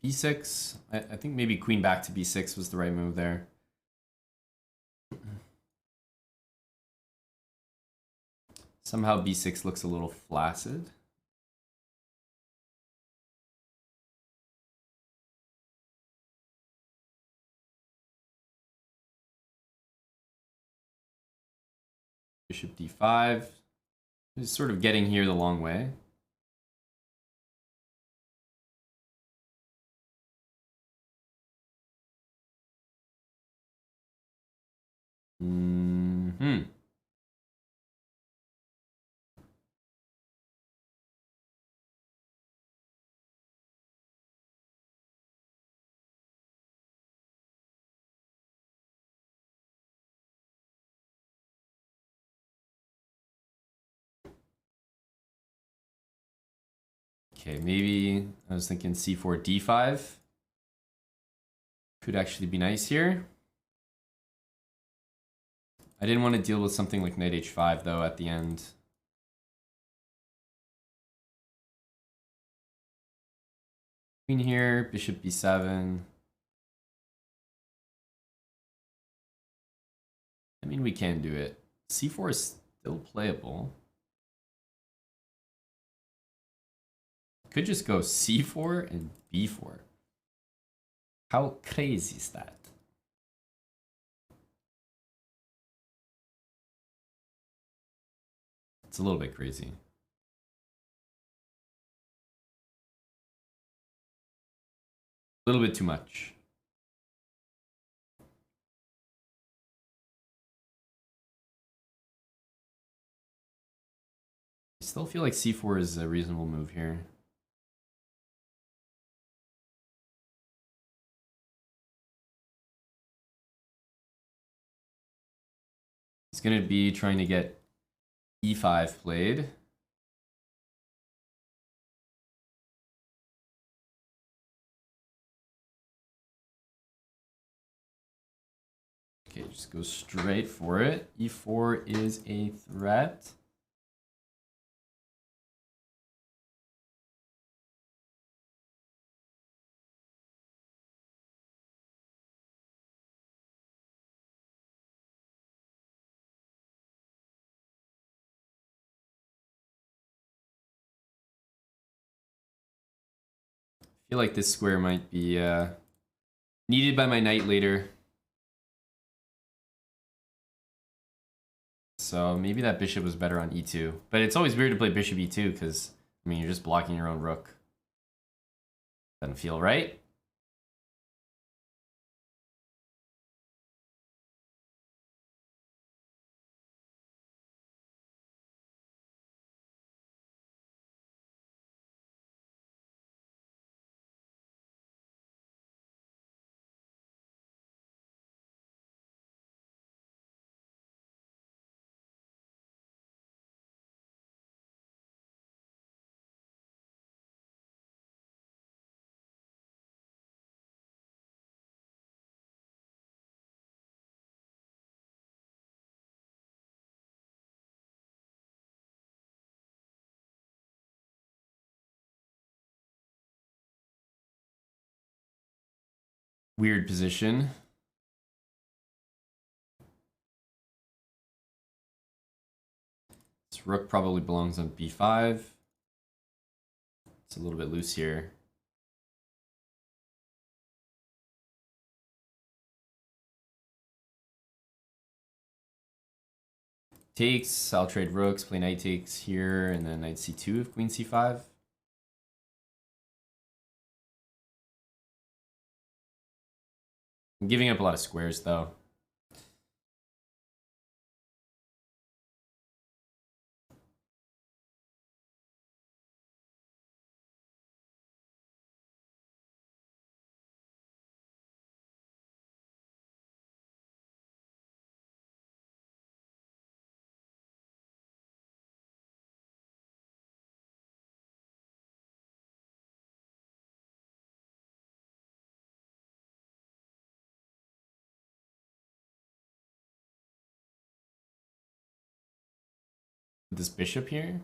B6. I think maybe queen back to B6 was the right move there. Somehow B6 looks a little flaccid. Bishop D5. Just sort of getting here the long way. Mm-hmm. Okay, maybe I was thinking c4, d5. Could actually be nice here. I didn't want to deal with something like knight h5 though at the end. Queen here, bishop b7. I mean, we can do it. c4 is still playable. Could just go c4 and b4. How crazy is that? It's a little bit crazy. A little bit too much. I still feel like c4 is a reasonable move here. He's going to be trying to get e5 played. Okay, just go straight for it. e4 is a threat. I feel like this square might be needed by my knight later. So maybe that bishop was better on e2. But it's always weird to play bishop e2 because, I mean, you're just blocking your own rook. Doesn't feel right. Weird position. This rook probably belongs on b5. It's a little bit loose here. Takes, I'll trade rooks, play knight takes here, and then knight c2 if queen c5. I'm giving up a lot of squares though. This bishop here.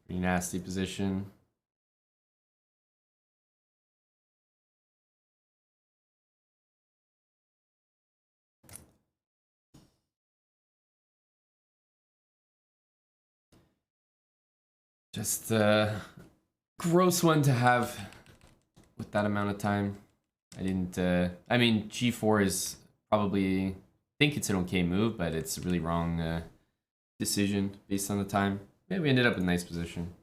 Pretty nasty position. Just a gross one to have with that amount of time. I didn't, I mean, g4 is probably, I think it's an okay move, but it's really wrong decision based on the time. Yeah, we ended up in a nice position.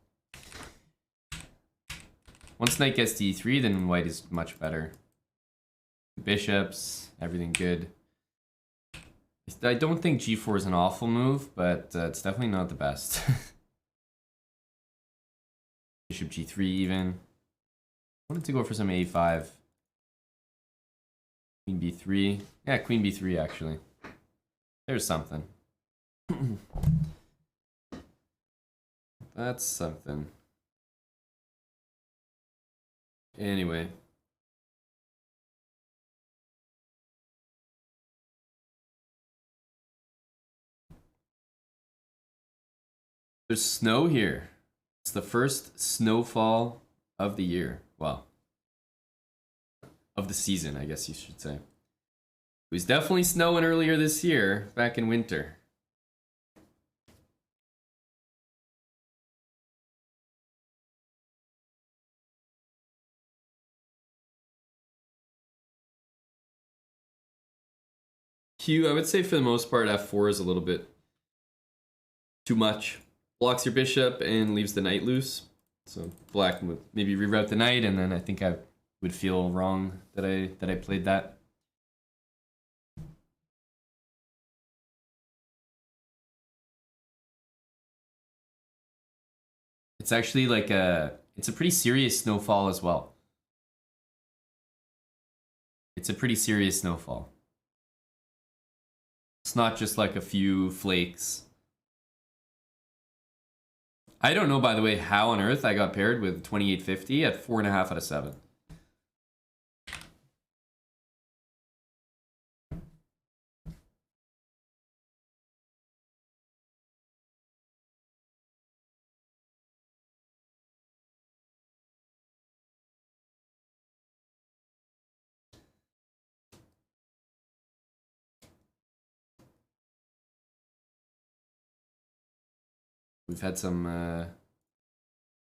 Once knight gets to e3, then white is much better. Bishops, everything good. I don't think g4 is an awful move, but it's definitely not the best. Bishop g3 even. I wanted to go for some a5. Queen b3. Yeah, queen b3 actually. There's something. That's something. Anyway. There's snow here. It's the first snowfall of the year. Well, of the season, I guess you should say. It was definitely snowing earlier this year, back in winter. Q, I would say for the most part, f4 is a little bit too much. Blocks your bishop and leaves the knight loose. So black would maybe reroute the knight, and then I think I would feel wrong that I played that. It's actually like it's a pretty serious snowfall as well. It's a pretty serious snowfall. It's not just like a few flakes. I don't know, by the way, how on earth I got paired with 2850 at 4.5 out of 7. We've had some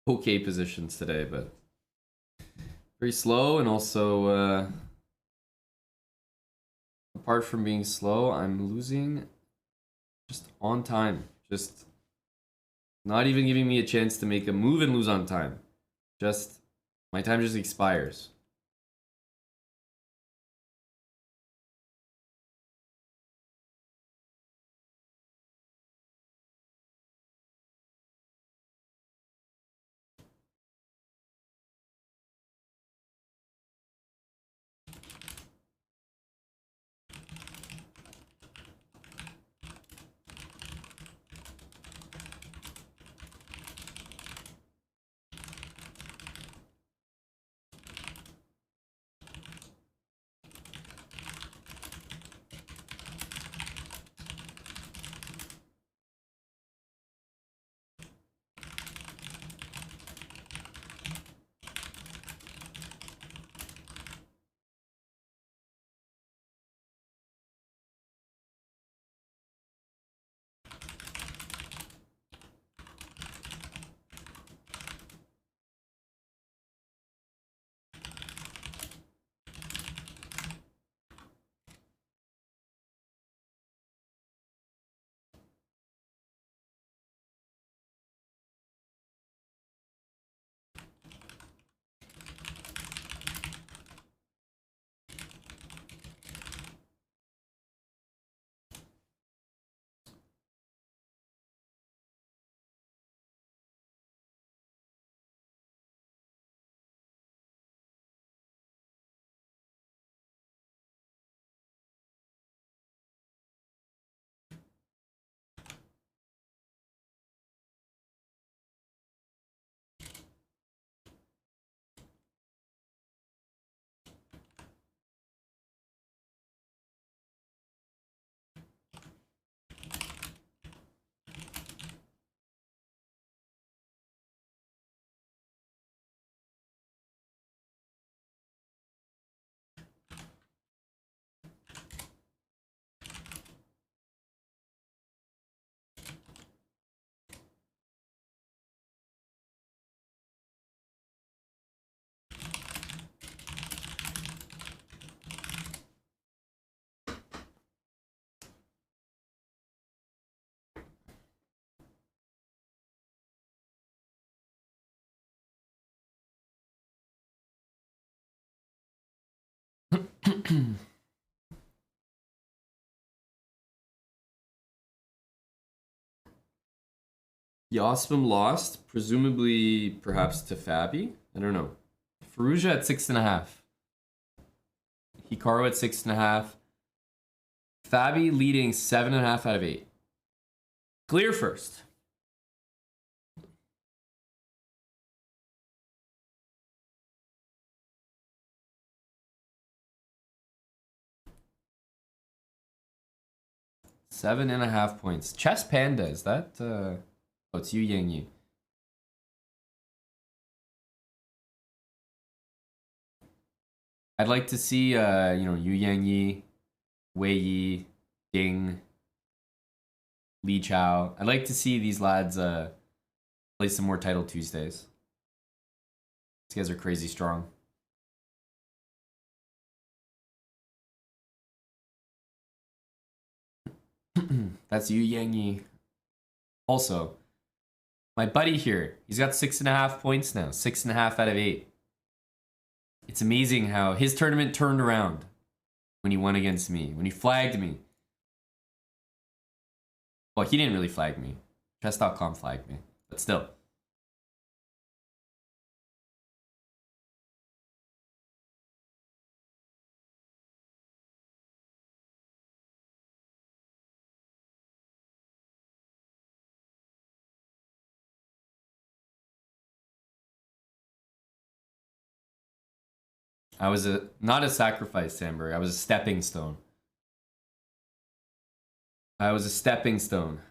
okay positions today, but very slow, and also apart from being slow, I'm losing just on time. Just not even giving me a chance to make a move and lose on time. Just my time just expires. Yospim lost, presumably perhaps to Fabi. I don't know. Faruja at 6.5. Hikaru at 6.5. Fabi leading 7.5 out of 8. Clear first. Seven and a half points. Chess Panda, is that oh, it's Yu Yangyi. I'd like to see you know, Yu Yangyi, Wei Yi, Ding, Li Chao. I'd like to see these lads play some more Title Tuesdays. These guys are crazy strong. That's Yu Yangyi. Also, my buddy here, he's got 6.5 points now. 6.5 out of 8. It's amazing how his tournament turned around when he won against me, when he flagged me. Well, he didn't really flag me. Chess.com flagged me, but still. I was not a sacrifice, Sandberg. I was a stepping stone. I was a stepping stone.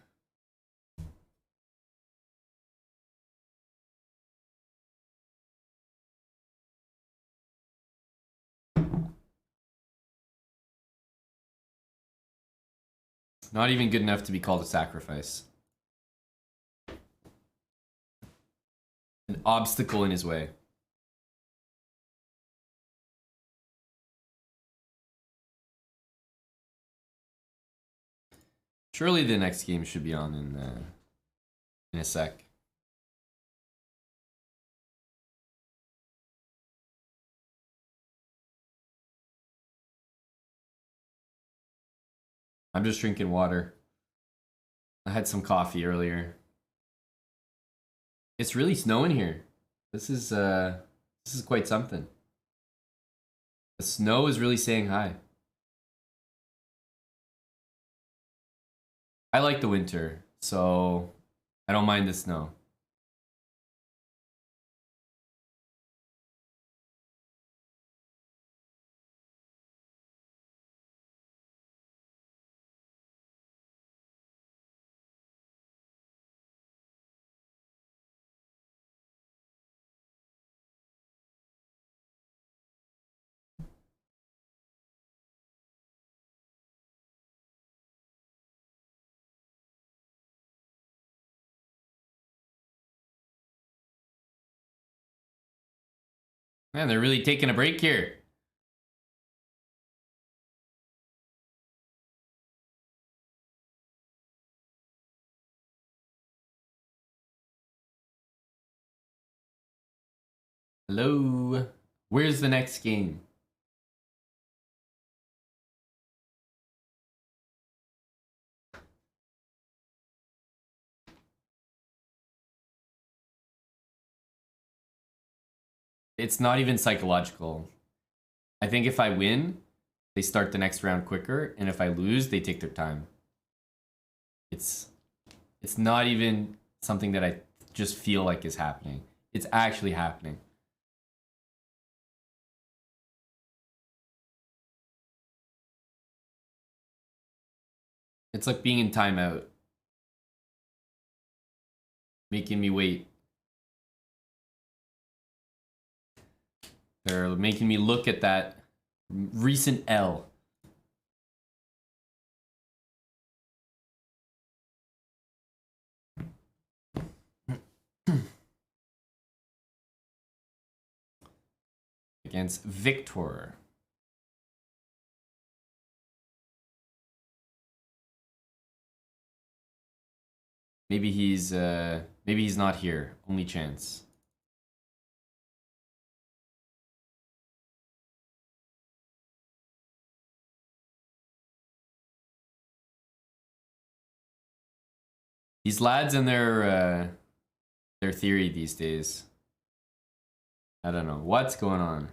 Not even good enough to be called a sacrifice. An obstacle in his way. Surely the next game should be on in a sec. I'm just drinking water. I had some coffee earlier. It's really snowing here. This is quite something. The snow is really saying hi. I like the winter, so I don't mind the snow. Man, they're really taking a break here. Hello. Where's the next game? It's not even psychological. I think if I win, they start the next round quicker, and if I lose, they take their time. It's not even something that I just feel like is happening. It's actually happening. It's like being in timeout. Making me wait. They're making me look at that recent L. Against Victor. Maybe he's not here. Only chance. These lads and their theory these days. I don't know what's going on.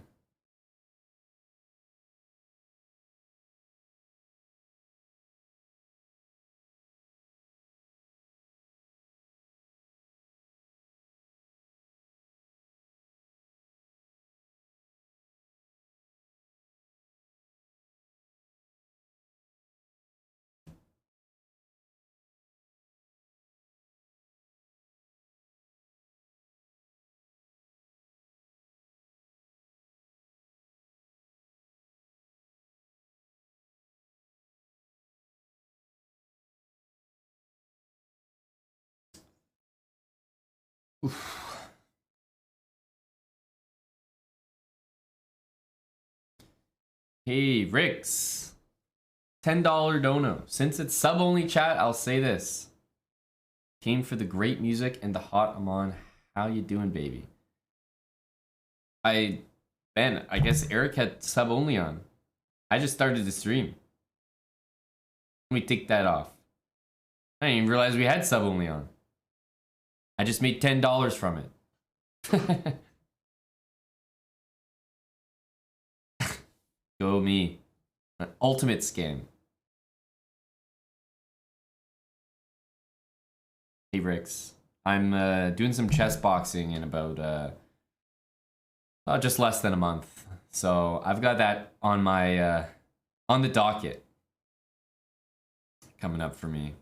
Oof. Hey, Ricks. $10 dono. Since it's sub-only chat, I'll say this. Came for the great music and the hot Amon. How you doing, baby? Ben, I guess Eric had sub-only on. I just started the stream. Let me take that off. I didn't even realize we had sub-only on. I just made $10 from it. Go me. An ultimate scam. Hey Ricks. I'm doing some chess boxing in about just less than a month. So I've got that on my on the docket coming up for me.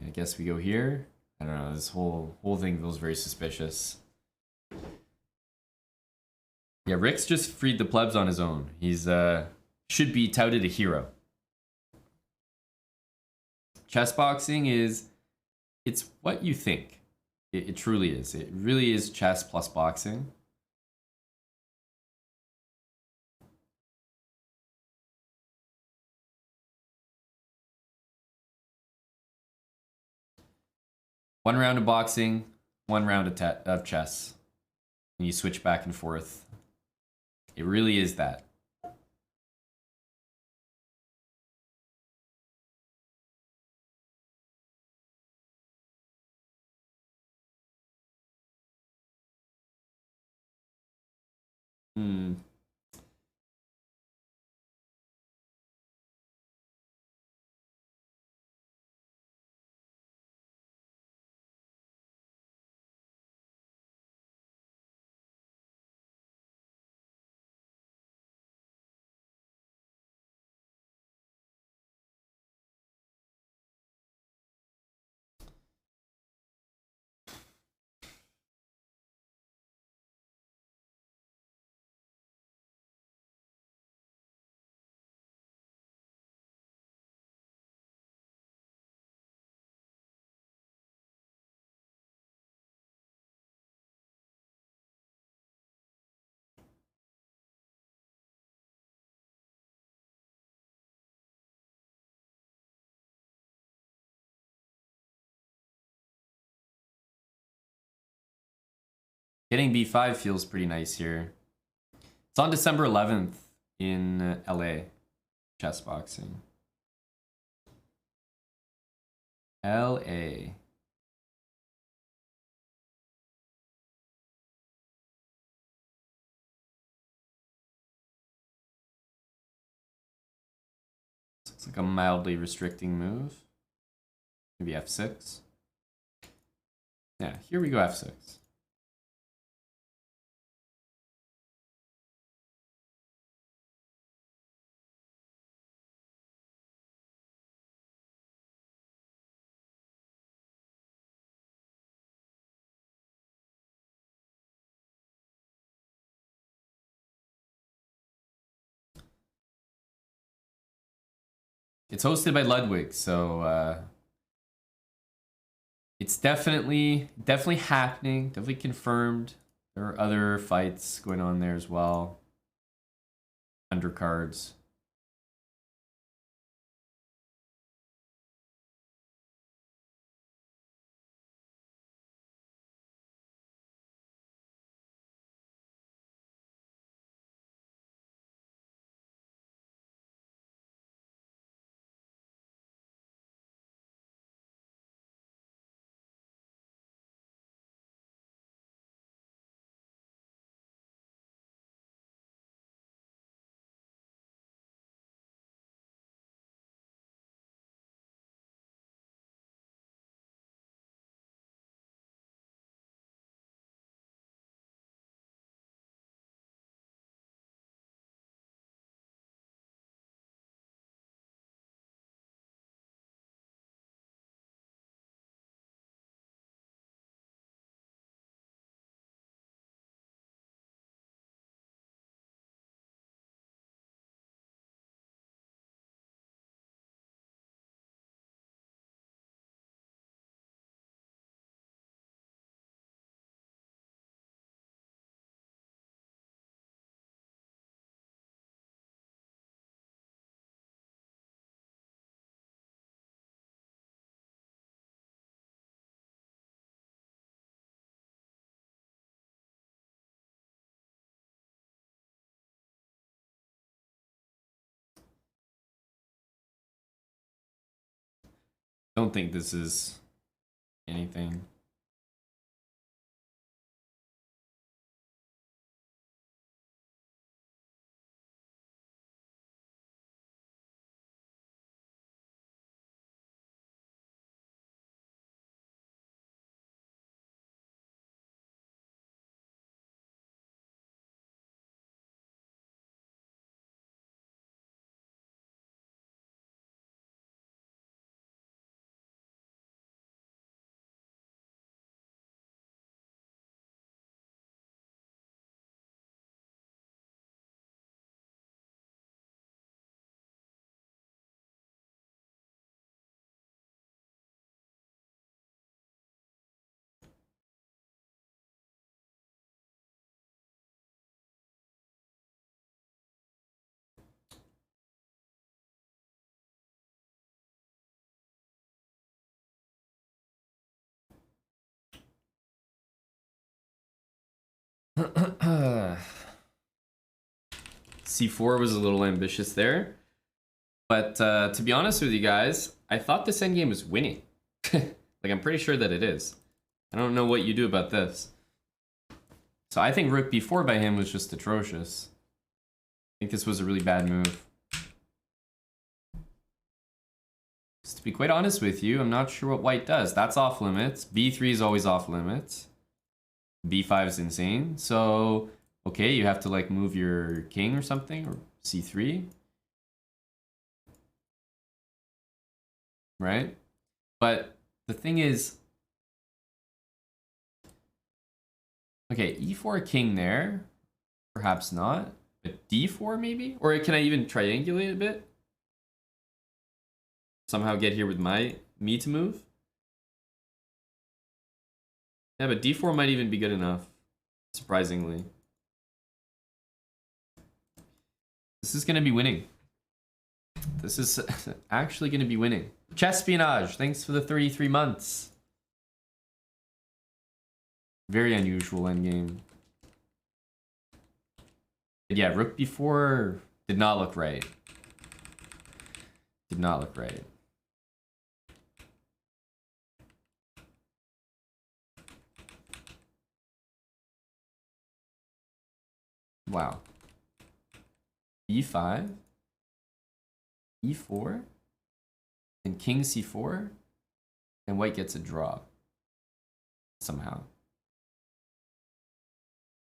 I guess we go here. I don't know, this whole thing feels very suspicious. Yeah, Rick's just freed the plebs on his own. He's should be touted a hero. Chess boxing it's what you think. It truly is. It really is chess plus boxing. One round of boxing, one round of chess. And you switch back and forth. It really is that. Getting B5 feels pretty nice here. It's on December 11th in LA. Chess boxing. LA. Looks like a mildly restricting move. Maybe F6. Yeah, here we go F6. It's hosted by Ludwig, so it's definitely happening, definitely confirmed. There are other fights going on there as well. Undercards. Don't think this is anything. C4 was a little ambitious there. But to be honest with you guys, I thought this endgame was winning. Like, I'm pretty sure that it is. I don't know what you do about this. So I think rook b4 by him was just atrocious. I think this was a really bad move. Just to be quite honest with you, I'm not sure what white does. That's off limits. b3 is always off limits. b5 is insane. So, okay, you have to like move your king or something, or c3. Right? But the thing is, okay, e4 king there, perhaps not, but d4 maybe? Or can I even triangulate a bit? Somehow get here with me to move? Yeah, but d4 might even be good enough, surprisingly. This is gonna be winning. This is actually gonna be winning. Chespionage, thanks for the 33 months. Very unusual endgame. Yeah, rook b4 did not look right. Did not look right. Wow. b5, e4, and king c4, and white gets a draw somehow.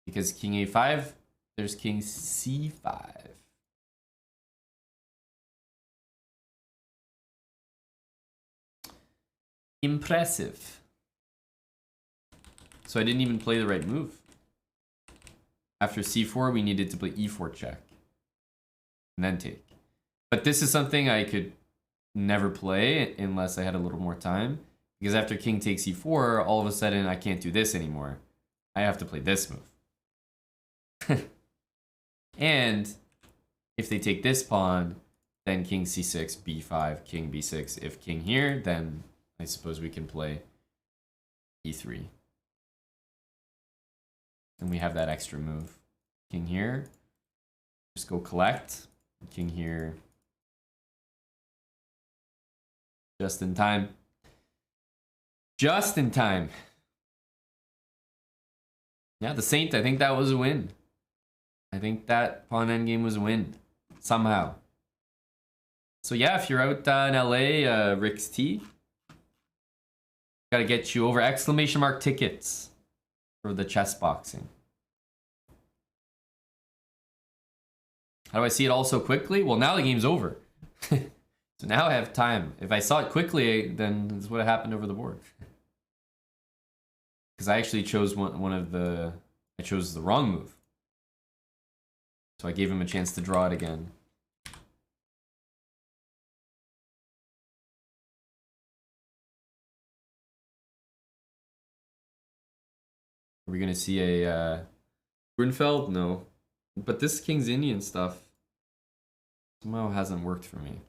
Because king a5, there's king c5. Impressive. So I didn't even play the right move. After c4, we needed to play e4 check. And then take. But this is something I could never play unless I had a little more time. Because after king takes e4, all of a sudden I can't do this anymore. I have to play this move. And if they take this pawn, then king c6, b5, king b6. If king here, then I suppose we can play e3. And we have that extra move. King here, just go collect. King here, just in time. Just in time. Yeah, the Saint, I think that was a win. I think that pawn endgame was a win. Somehow. So yeah, if you're out in LA, Rick's T, gotta get you over exclamation mark tickets for the chess boxing. How do I see it all so quickly? Well, now the game's over. So now I have time. If I saw it quickly, then this would have happened over the board. Because I actually chose I chose the wrong move. So I gave him a chance to draw it again. Are we gonna see a Grunfeld? No. But this King's Indian stuff somehow hasn't worked for me.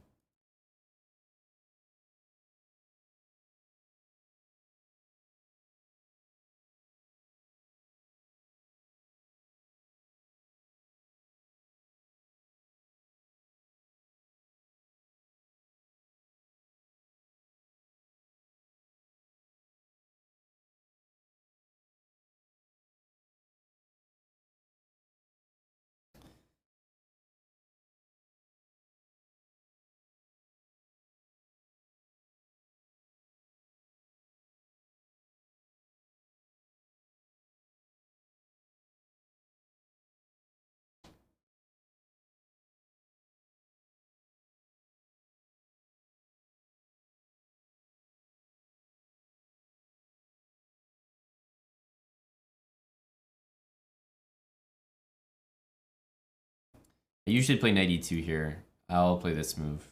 I usually play knight e2 here. I'll play this move.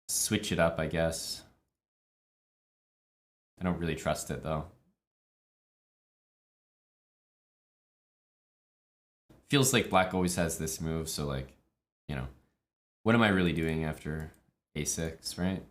Switch it up, I guess. I don't really trust it, though. Feels like black always has this move, so like, you know, what am I really doing after a6, right?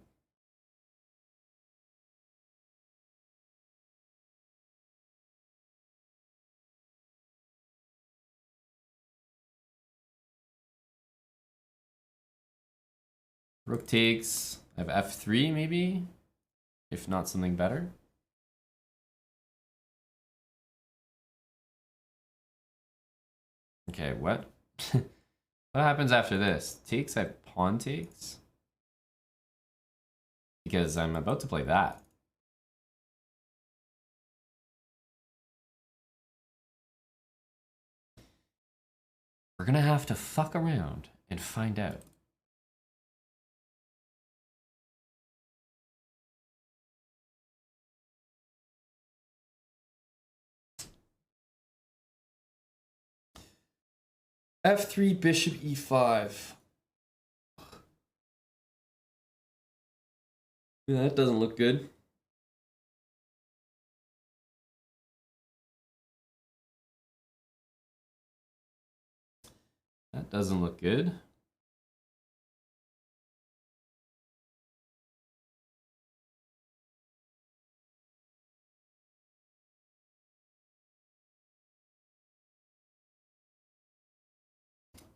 Rook takes. I have f3 maybe, if not something better. Okay, what? What happens after this? Takes, I have pawn takes? Because I'm about to play that. We're gonna have to fuck around and find out. f3, bishop e5. Yeah, that doesn't look good. That doesn't look good.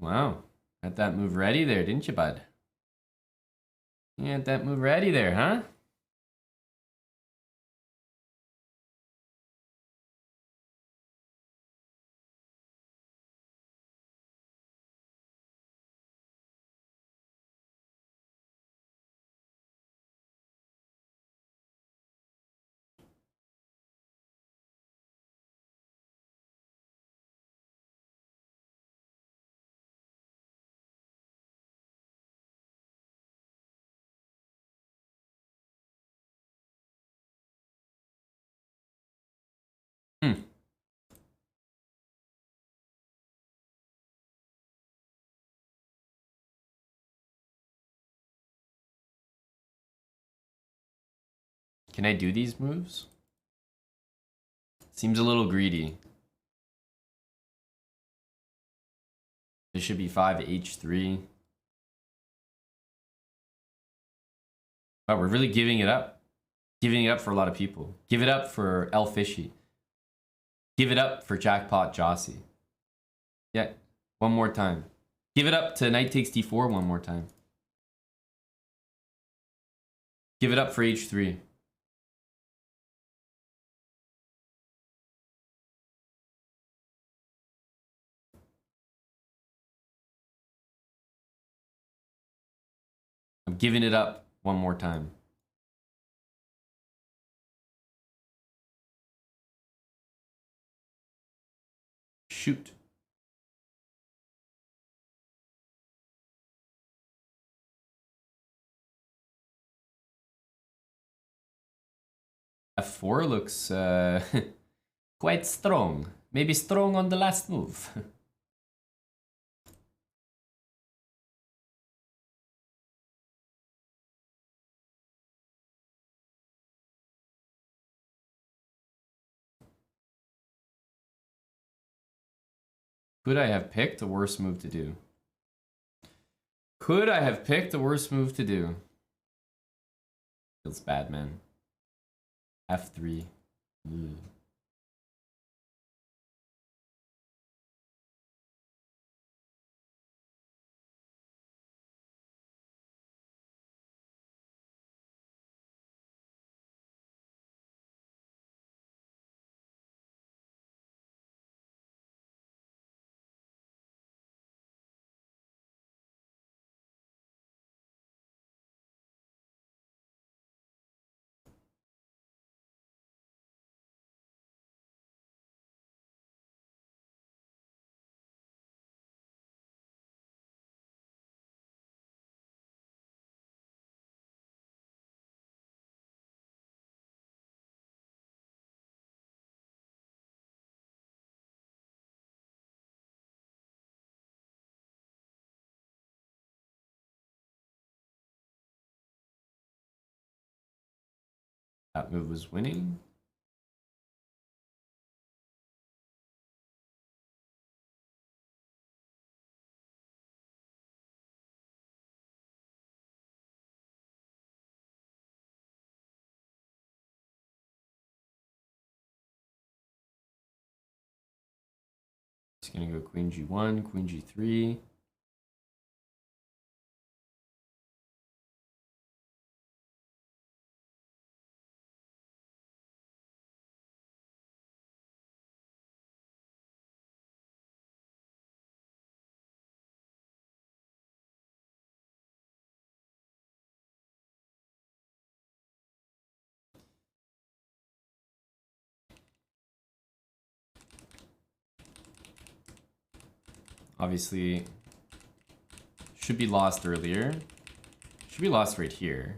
Wow. Had that move ready there, didn't you, bud? You had that move ready there, huh? Hmm. Can I do these moves? Seems a little greedy. Bishop e5, h3. Wow, we're really giving it up. Giving it up for a lot of people. Give it up for El Fishy. Give it up for Jackpot Jossie. Yeah, one more time. Give it up to knight takes d4 one more time. Give it up for h3. I'm giving it up one more time. Shoot. f4 looks quite strong. Maybe strong on the last move. Could I have picked a worse move to do? Could I have picked a worse move to do? Feels bad, man. f3. Ugh. That move was winning. He's gonna go queen g1, queen g3. Obviously, should be lost earlier. Should be lost right here.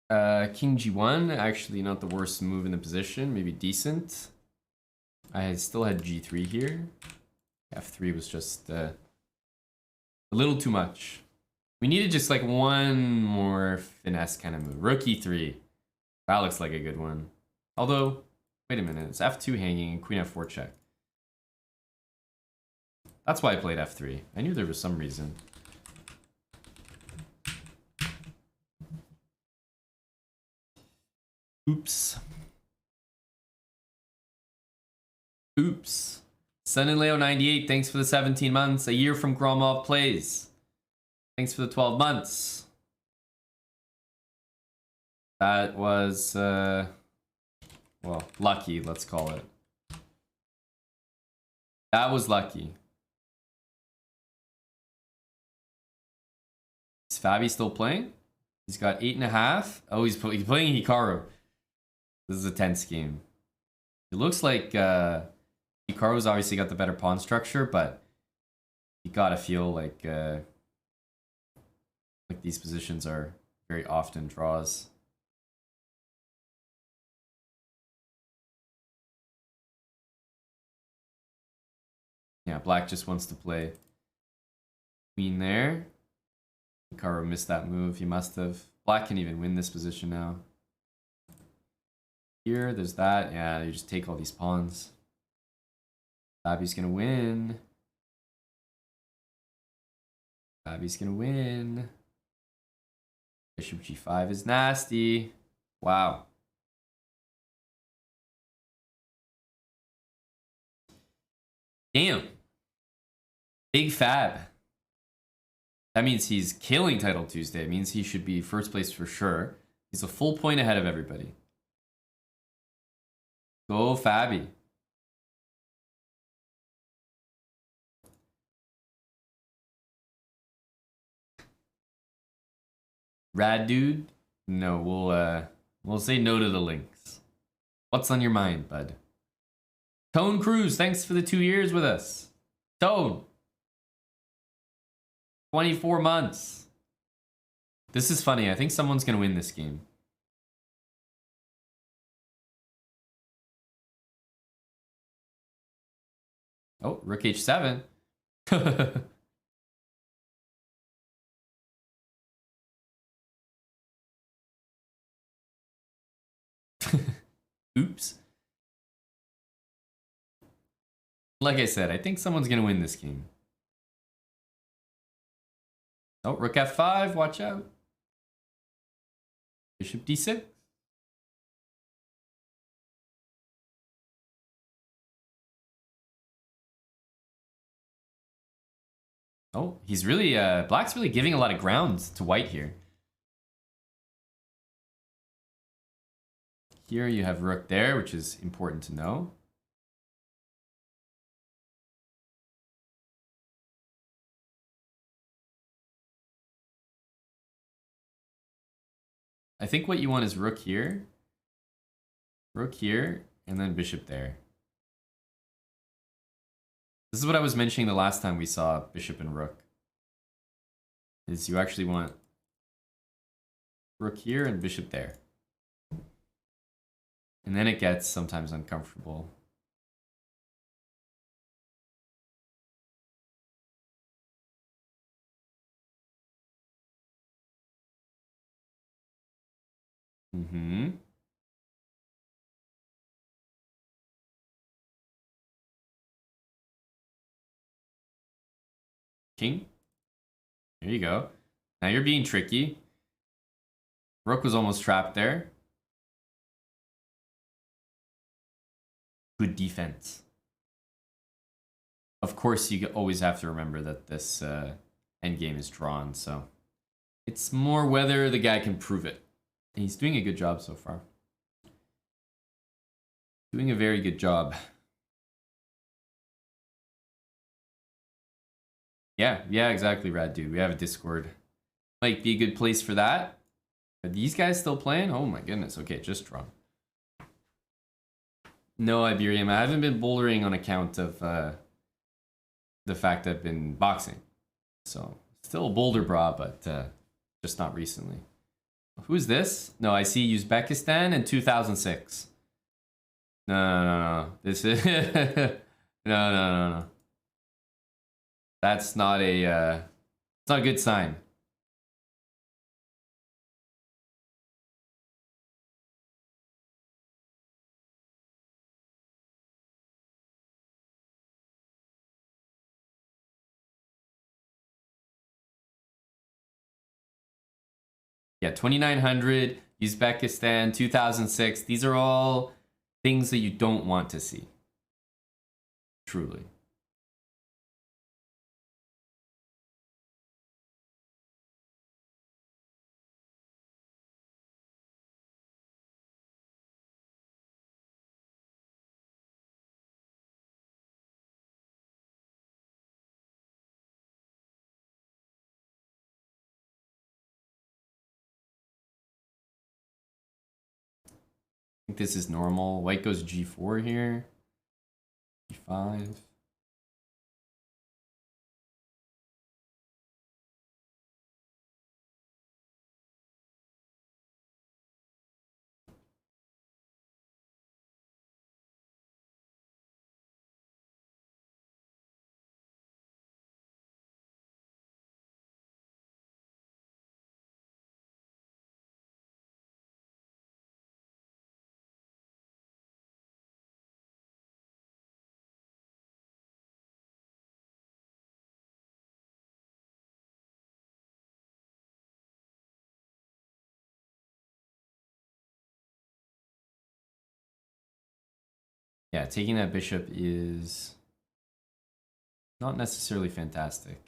King g1, actually not the worst move in the position, maybe decent. I still had g3 here. f3 was just a little too much. We needed just like one more finesse kind of move. Rook e3. That looks like a good one. Although, wait a minute, it's f2 hanging and queen f4 check. That's why I played f3. I knew there was some reason. Oops. Oops. Sun and Leo 98, thanks for the 17 months. A year from Gromov Plays. Thanks for the 12 months. That was, well, lucky, let's call it. That was lucky. Is Fabi still playing? He's got 8.5. Oh, he's playing Hikaru. This is a tense game. It looks like Hikaru's obviously got the better pawn structure, but you gotta feel like these positions are very often draws. Yeah, black just wants to play queen there. Hikaru missed that move. He must have. Black can even win this position now. Here, there's that. Yeah, you just take all these pawns. Fabi's gonna win. Fabi's gonna win. Bishop g5 is nasty. Wow. Damn. Big Fab. That means he's killing Title Tuesday. It means he should be first place for sure. He's a full point ahead of everybody. Go Fabi. Rad dude? No, we'll say no to the links. What's on your mind, bud? Tone Cruz, thanks for the 2 years with us. Tone. 24 months. This is funny. I think someone's gonna win this game. Oh, Rook h7. Oops. Like I said, I think someone's gonna win this game. Oh, Rook f5, watch out. Bishop d6. Oh, he's really, black's really giving a lot of ground to white here. Here you have rook there, which is important to know. I think what you want is rook here, and then bishop there. This is what I was mentioning the last time we saw bishop and rook. Is you actually want rook here and bishop there. And then it gets sometimes uncomfortable. Mm-hmm. King. There you go. Now you're being tricky. Rook was almost trapped there. Good defense. Of course, you always have to remember that this endgame is drawn, so it's more whether the guy can prove it. And he's doing a good job so far. Doing a very good job. Yeah, exactly, Rad Dude. We have a Discord. Might be a good place for that. Are these guys still playing? Oh my goodness. Okay, just drawn. No, Iberium. I haven't been bouldering on account of the fact I've been boxing. So, still a boulder bra, but just not recently. Who's this? No, I see Uzbekistan in 2006. No. This is... no. That's not a... it's not a good sign. Yeah, 2900, Uzbekistan, 2006. These are all things that you don't want to see. Truly. I think this is normal. White goes G4 here. G5. Yeah, taking that bishop is not necessarily fantastic.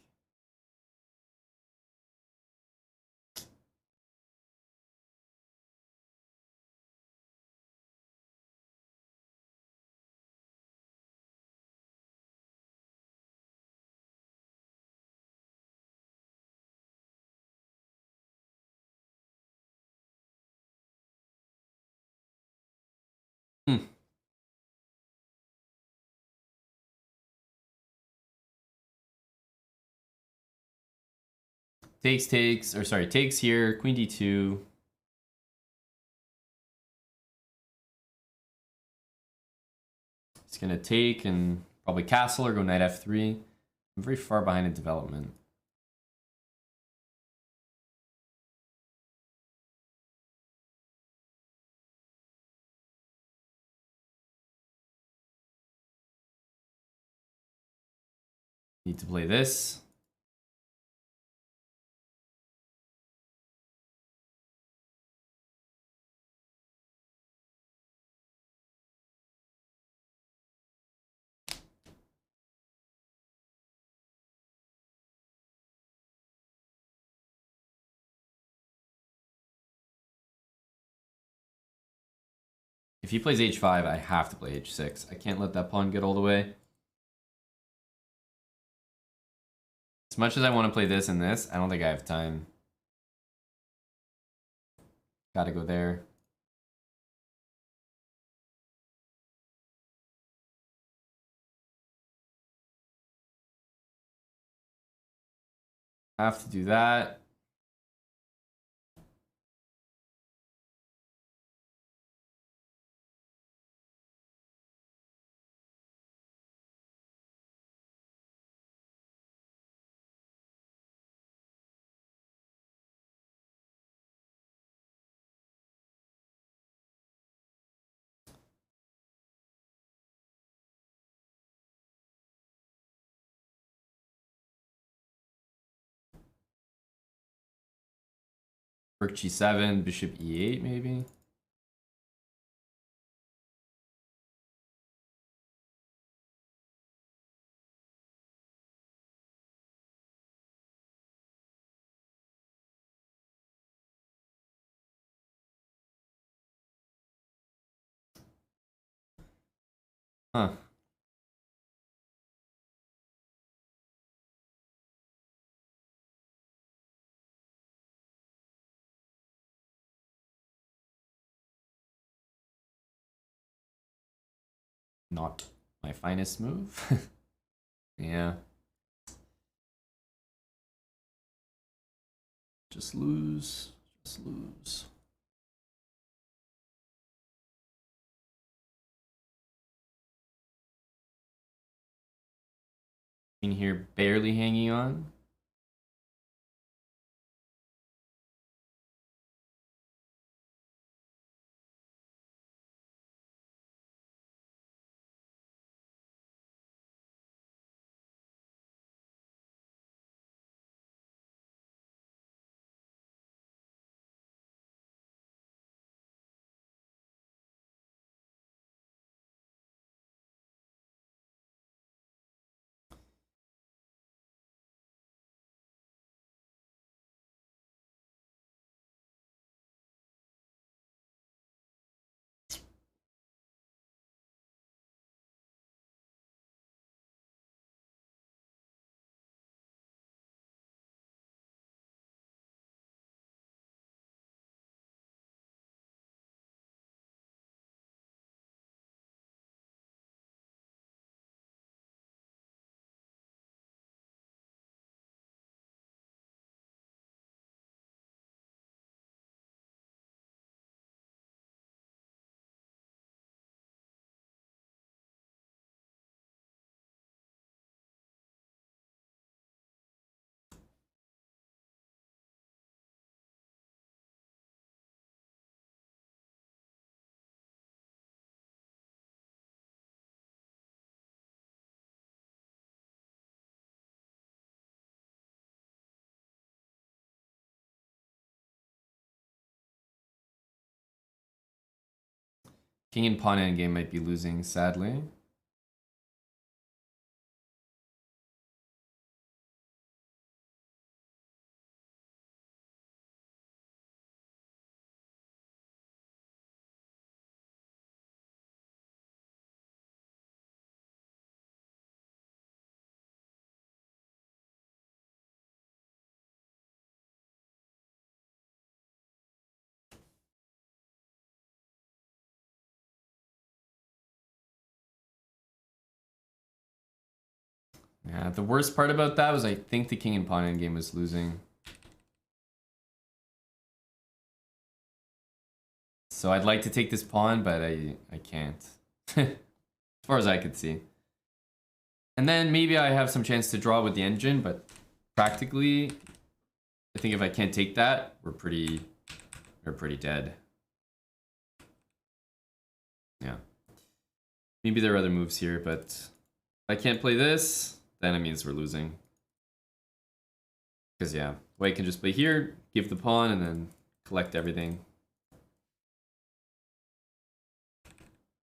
Hmm. Takes here, queen d2. It's gonna take and probably castle or go knight f3. I'm very far behind in development. Need to play this. If he plays h5, I have to play h6. I can't let that pawn get all the way. As much as I want to play this and this, I don't think I have time. Gotta go there. Have to do that. Rook g7, bishop e8 maybe. Huh. Not my finest move. Yeah. Just lose. Just lose. In here, barely hanging on. King and pawn endgame might be losing, sadly. Yeah, the worst part about that was I think the king and pawn endgame was losing. So I'd like to take this pawn, but I can't. As far as I could see. And then maybe I have some chance to draw with the engine, but practically, I think if I can't take that, we're pretty dead. Yeah. Maybe there are other moves here, but if I can't play this, then it means we're losing. Because yeah, white can just play here, give the pawn, and then collect everything.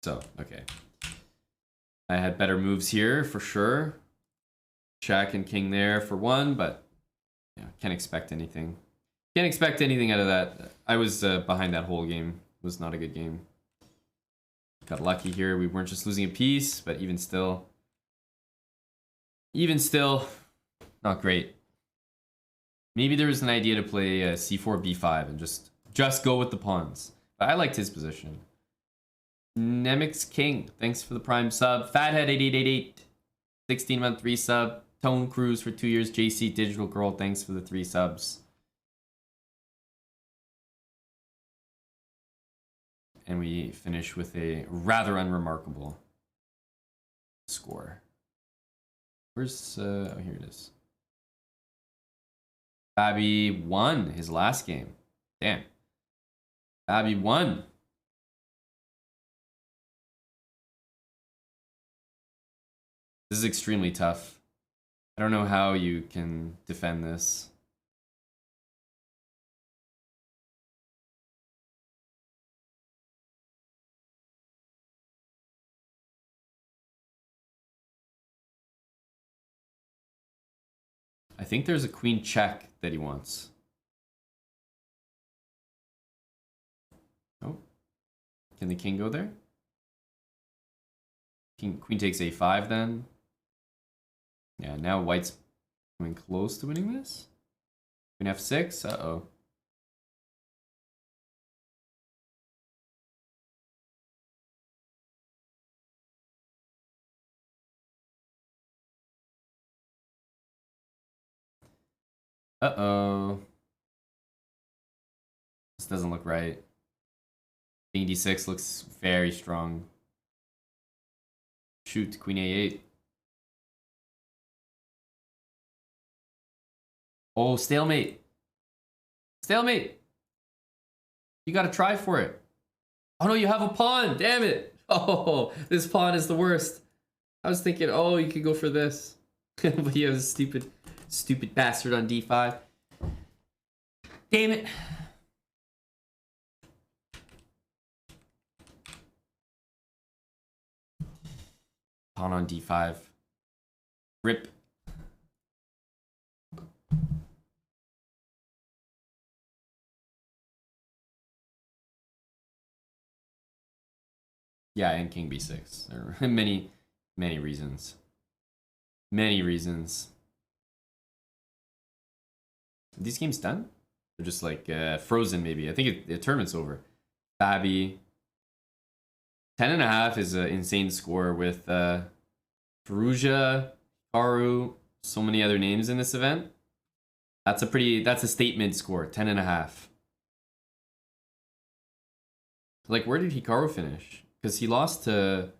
So, okay. I had better moves here for sure. Jack and king there for one, but yeah, can't expect anything. Can't expect anything out of that. I was behind that whole game. It was not a good game. Got lucky here. We weren't just losing a piece, but even still, not great. Maybe there was an idea to play c4, b5 and just go with the pawns. But I liked his position. Nemix King, thanks for the prime sub. Fathead8888, 16-month 3 sub. Tone Cruise for 2 years. JC Digital Girl, thanks for the 3 subs. And we finish with a rather unremarkable score. Where's, oh, here it is. Babby won his last game. Damn. Babby won. This is extremely tough. I don't know how you can defend this. I think there's a queen check that he wants. Oh. Can the king go there? Queen takes a5 then. Yeah, now white's coming close to winning this. Queen f6. Uh-oh. Uh-oh. This doesn't look right. King d6 looks very strong. Shoot, queen a8. Oh, stalemate. Stalemate. You gotta try for it. Oh no, you have a pawn. Damn it. Oh, this pawn is the worst. I was thinking, oh, you could go for this. But you have a stupid bastard on d5. Damn it. Pawn on d5. Rip. Yeah, and king b6. There are many reasons. Many reasons. Are these games done? They're just like frozen maybe. I think the tournament's over. Babby. 10.5 is an insane score with Firouzja, Hikaru, so many other names in this event. That's a statement score, 10.5. Like, where did Hikaru finish? Because he lost to...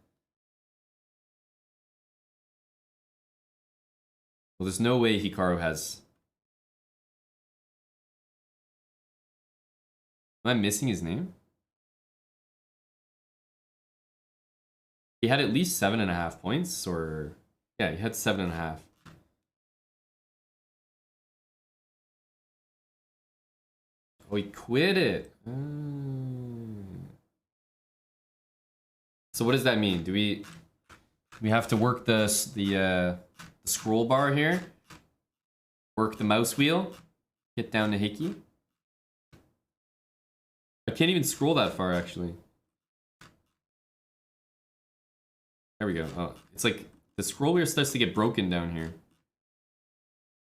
Well, there's no way Hikaru has... Am I missing his name? He had at least 7.5 points, or... Yeah, he had 7.5. Oh, he quit it. So what does that mean? Do we have to work the scroll bar here? Work the mouse wheel? Get down to Hickey? I can't even scroll that far, actually. There we go. Oh, it's like the scroll wheel starts to get broken down here.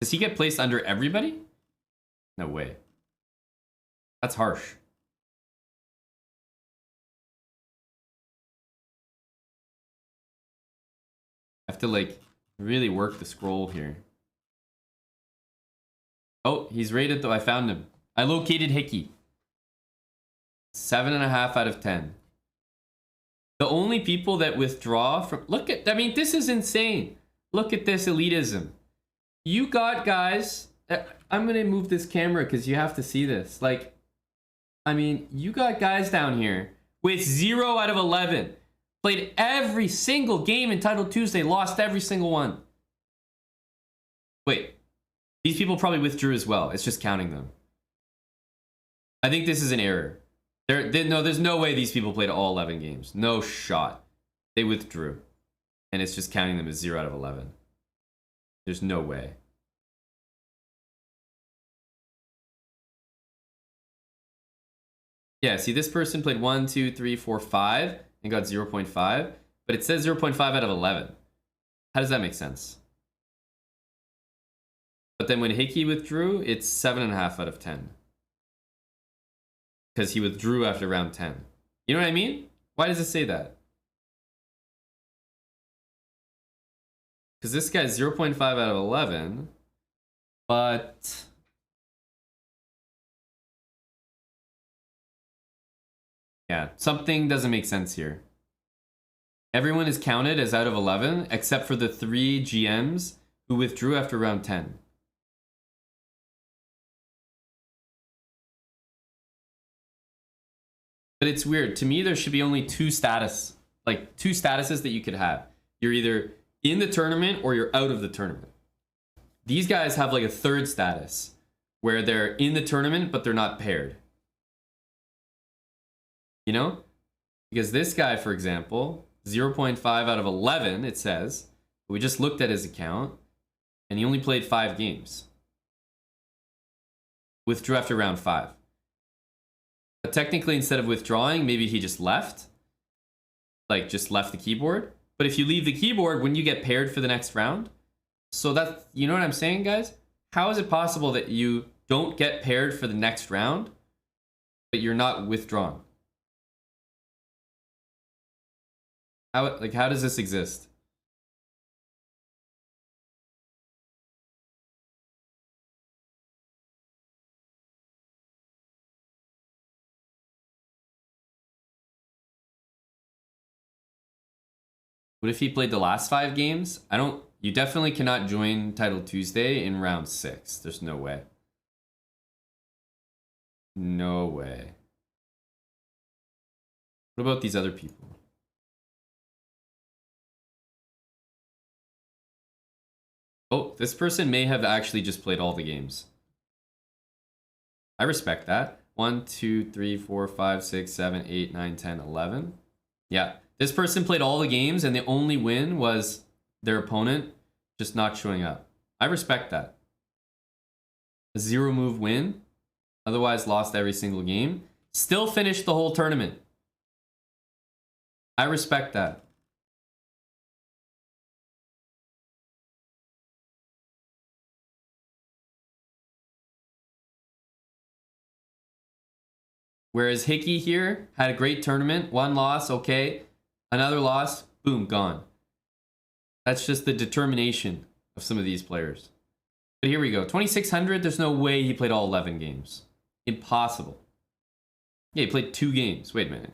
Does he get placed under everybody? No way. That's harsh. I have to like really work the scroll here. Oh, he's rated though. I found him. I located Hickey. 7.5 out of 10. The only people that withdraw from... Look at... I mean, this is insane. Look at this elitism. You got guys... I'm going to move this camera because you have to see this. Like, I mean, you got guys down here with 0 out of 11. Played every single game in Title Tuesday. Lost every single one. Wait. These people probably withdrew as well. It's just counting them. I think this is an error. No, there's no way these people played all 11 games. No shot. They withdrew. And it's just counting them as 0 out of 11. There's no way. Yeah, see, this person played 1, 2, 3, 4, 5 and got 0.5. But it says 0.5 out of 11. How does that make sense? But then when Hickey withdrew, it's 7.5 out of 10. Because he withdrew after round 10. You know what I mean? Why does it say that? Because this guy's 0.5 out of 11. But... yeah, something doesn't make sense here. Everyone is counted as out of 11, except for the 3 GMs who withdrew after round 10. But it's weird. To me, there should be only two statuses that you could have. You're either in the tournament or you're out of the tournament. These guys have like a third status where they're in the tournament, but they're not paired. You know? Because this guy, for example, 0.5 out of 11, it says. We just looked at his account. And he only played 5 games. Withdrew after round 5. But technically, instead of withdrawing, maybe he just left. Like, just left the keyboard. But if you leave the keyboard, wouldn't you get paired for the next round? So that, you know what I'm saying, guys? How is it possible that you don't get paired for the next round, but you're not withdrawn? How does this exist? What if he played the last 5 games? You definitely cannot join Title Tuesday in round 6. There's no way. No way. What about these other people? Oh, this person may have actually just played all the games. I respect that. 1, 2, 3, 4, 5, 6, 7, 8, 9, 10, 11. Yeah. This person played all the games and the only win was their opponent just not showing up. I respect that. A 0 move win. Otherwise lost every single game. Still finished the whole tournament. I respect that. Whereas Hickey here had a great tournament. 1 loss, okay. Another loss, boom, gone. That's just the determination of some of these players. But here we go. 2,600, there's no way he played all 11 games. Impossible. Yeah, he played 2 games. Wait a minute.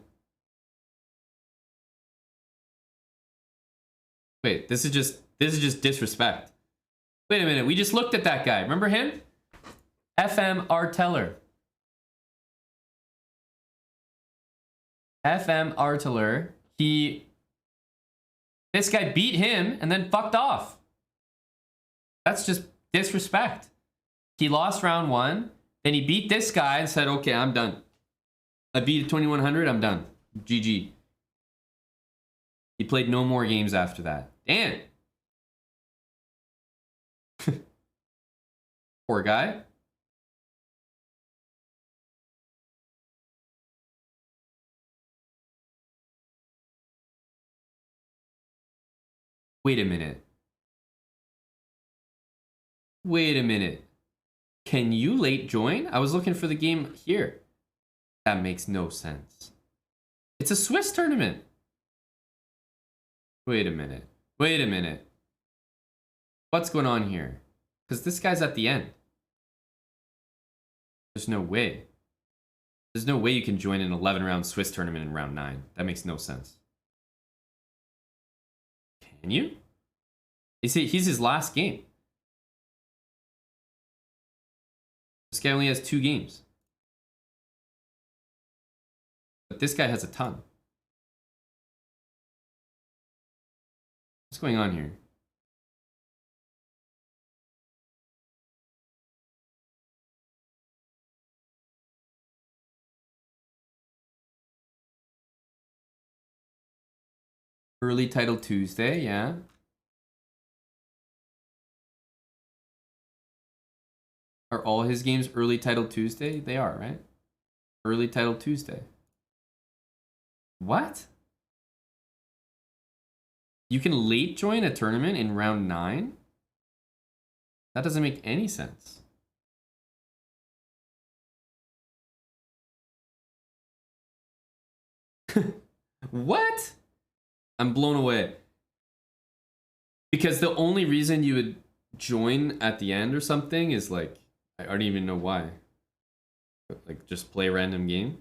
Wait, this is just disrespect. Wait a minute, we just looked at that guy. Remember him? FM Arteller. FM Arteller. This guy beat him and then fucked off. That's just disrespect. He lost round 1, then he beat this guy and said, okay, I'm done. I beat 2,100, I'm done. GG. He played no more games after that. Damn. Poor guy. Wait a minute. Wait a minute. Can you late join? I was looking for the game here. That makes no sense. It's a Swiss tournament. Wait a minute. Wait a minute. What's going on here? Because this guy's at the end. There's no way. There's no way you can join an 11-round Swiss tournament in round 9. That makes no sense. Can you? He's his last game. This guy only has 2 games. But this guy has a ton. What's going on here? Early Title Tuesday, yeah. Are all his games early Title Tuesday? They are, right? Early Title Tuesday. What? You can late join a tournament in round 9? That doesn't make any sense. What? I'm blown away. Because the only reason you would join at the end or something is like, I don't even know why. Like, just play a random game.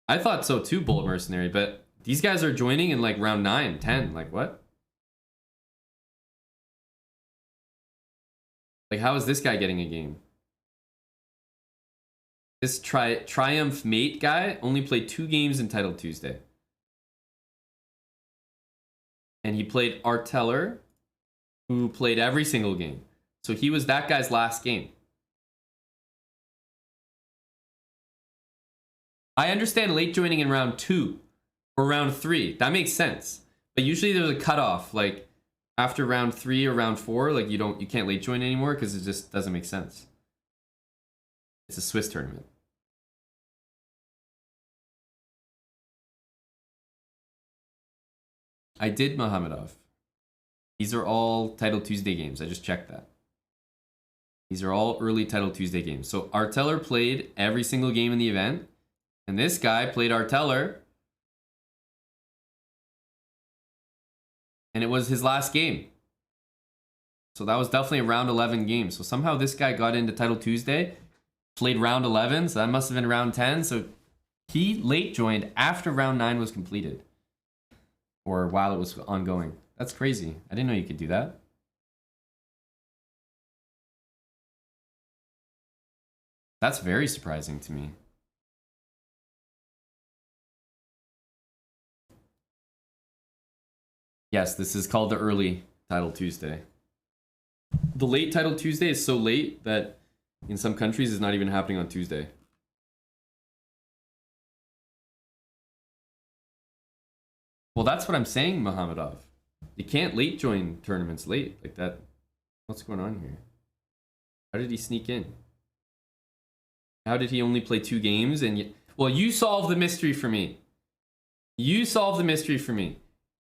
I thought so too, Bullet Mercenary, but these guys are joining in like round 9, 10. Like, what? Like, how is this guy getting a game? This Triumph Mate guy only played 2 games in Title Tuesday. And he played Arteller, who played every single game. So he was that guy's last game. I understand late joining in round 2 or round 3. That makes sense. But usually there's a cutoff. Like, after round 3 or round 4, like you can't late join anymore because it just doesn't make sense. It's a Swiss tournament. I did Mohamedov. These are all Title Tuesday games. I just checked that. These are all early Title Tuesday games. So Arteller played every single game in the event. And this guy played Arteller. And it was his last game. So that was definitely a round 11 game. So somehow this guy got into Title Tuesday, played round 11. So that must have been round 10. So he late joined after round 9 was completed. Or while it was ongoing. That's crazy. I didn't know you could do that. That's very surprising to me. Yes, this is called the early Title Tuesday. The late Title Tuesday is so late that in some countries it's not even happening on Tuesday. Well, that's what I'm saying, Mohamedov. You can't late join tournaments late like that. What's going on here? How did he sneak in? How did he only play 2 games? And well, you solve the mystery for me. You solve the mystery for me.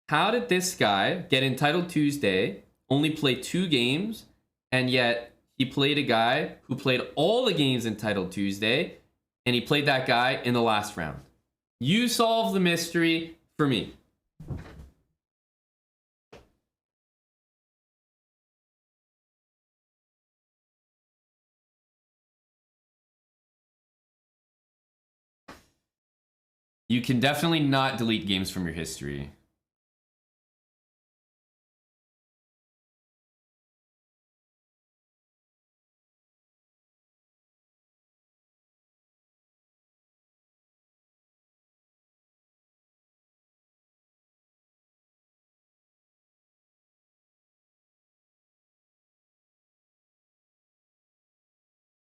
How did this guy get in Title Tuesday, only play 2 games, and yet he played a guy who played all the games in Title Tuesday, and he played that guy in the last round? You solve the mystery for me. You can definitely not delete games from your history.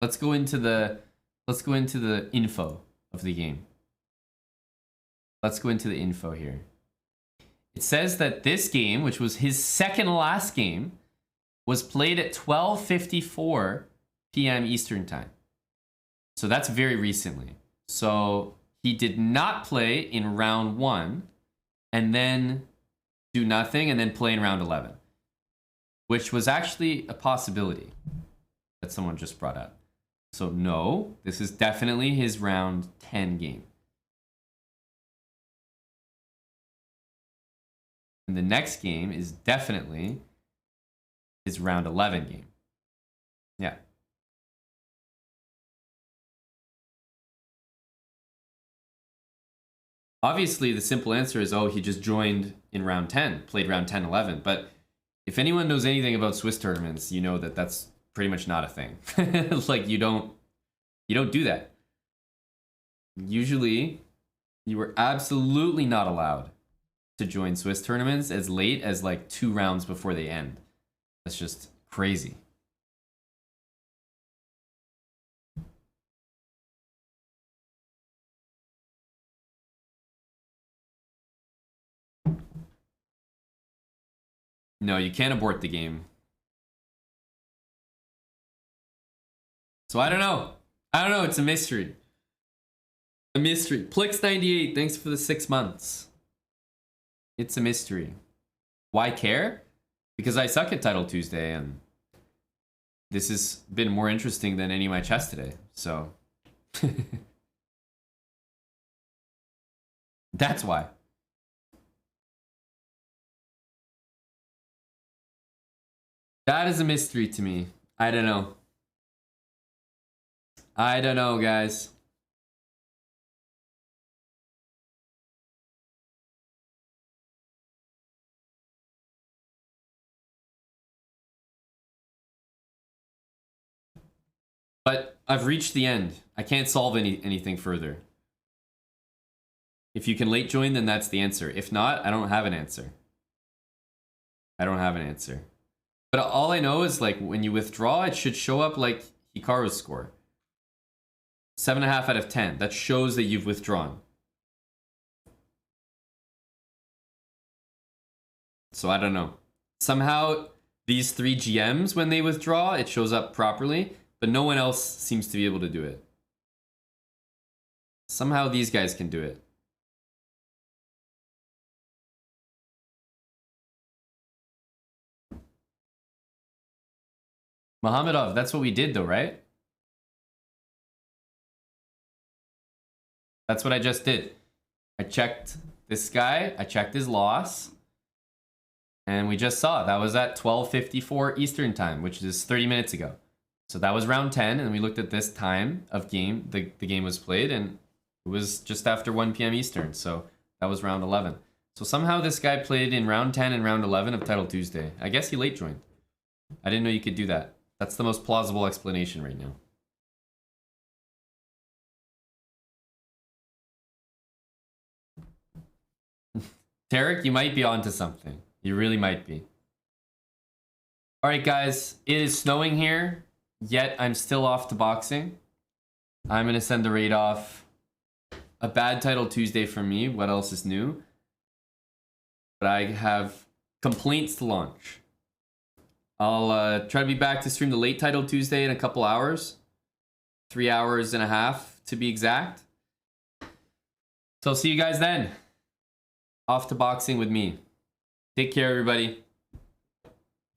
Let's go into the info of the game. Let's go into the info here. It says that this game, which was his second last game, was played at 12:54 p.m. Eastern Time. So that's very recently. So he did not play in round 1 and then do nothing and then play in round 11, which was actually a possibility that someone just brought up. So no, this is definitely his round 10 game. And the next game is definitely his round 11 game. Yeah. Obviously, the simple answer is, oh, he just joined in round 10, played round 10, 11. But if anyone knows anything about Swiss tournaments, you know that that's pretty much not a thing. Like, you don't do that. Usually, you were absolutely not allowed to join Swiss tournaments as late as like 2 rounds before they end. That's just crazy. No, you can't abort the game. So I don't know. It's a mystery. A mystery. Plix98, thanks for the 6 months. It's a mystery. Why care? Because I suck at Title Tuesday, and this has been more interesting than any of my chess today. So that's why. That is a mystery to me. I don't know. I don't know, guys. But I've reached the end. I can't solve anything further. If you can late join, then that's the answer. If not, I don't have an answer. I don't have an answer. But all I know is, like, when you withdraw, it should show up like Hikaru's score. 7.5 out of 10. That shows that you've withdrawn. So I don't know. Somehow, these 3 GMs, when they withdraw, it shows up properly, but no one else seems to be able to do it. Somehow these guys can do it. Mohamedov, that's what we did though, right? That's what I just did. I checked this guy, I checked his loss, and we just saw that was at 12:54 Eastern time, which is 30 minutes ago. So that was round 10, and we looked at this time of game, the game was played, and it was just after 1 p.m. Eastern, so that was round 11. So somehow this guy played in round 10 and round 11 of Title Tuesday. I guess he late joined. I didn't know you could do that. That's the most plausible explanation right now. Tarek, you might be onto something. You really might be. All right, guys, it is snowing here, yet I'm still off to boxing. I'm going to send the raid off. A bad Title Tuesday for me. What else is new? But I have complaints to launch. I'll try to be back to stream the late Title Tuesday in a couple hours. 3 hours and a half to be exact. So I'll see you guys then. Off to boxing with me. Take care, everybody.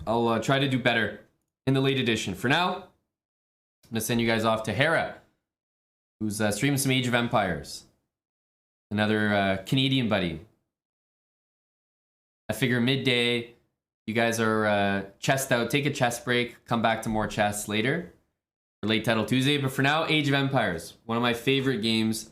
I'll try to do better in the late edition. For now, I'm going to send you guys off to Hera, who's streaming some Age of Empires. Another Canadian buddy. I figure midday, you guys are chest out. Take a chest break. Come back to more chests later for late Title Tuesday. But for now, Age of Empires. One of my favorite games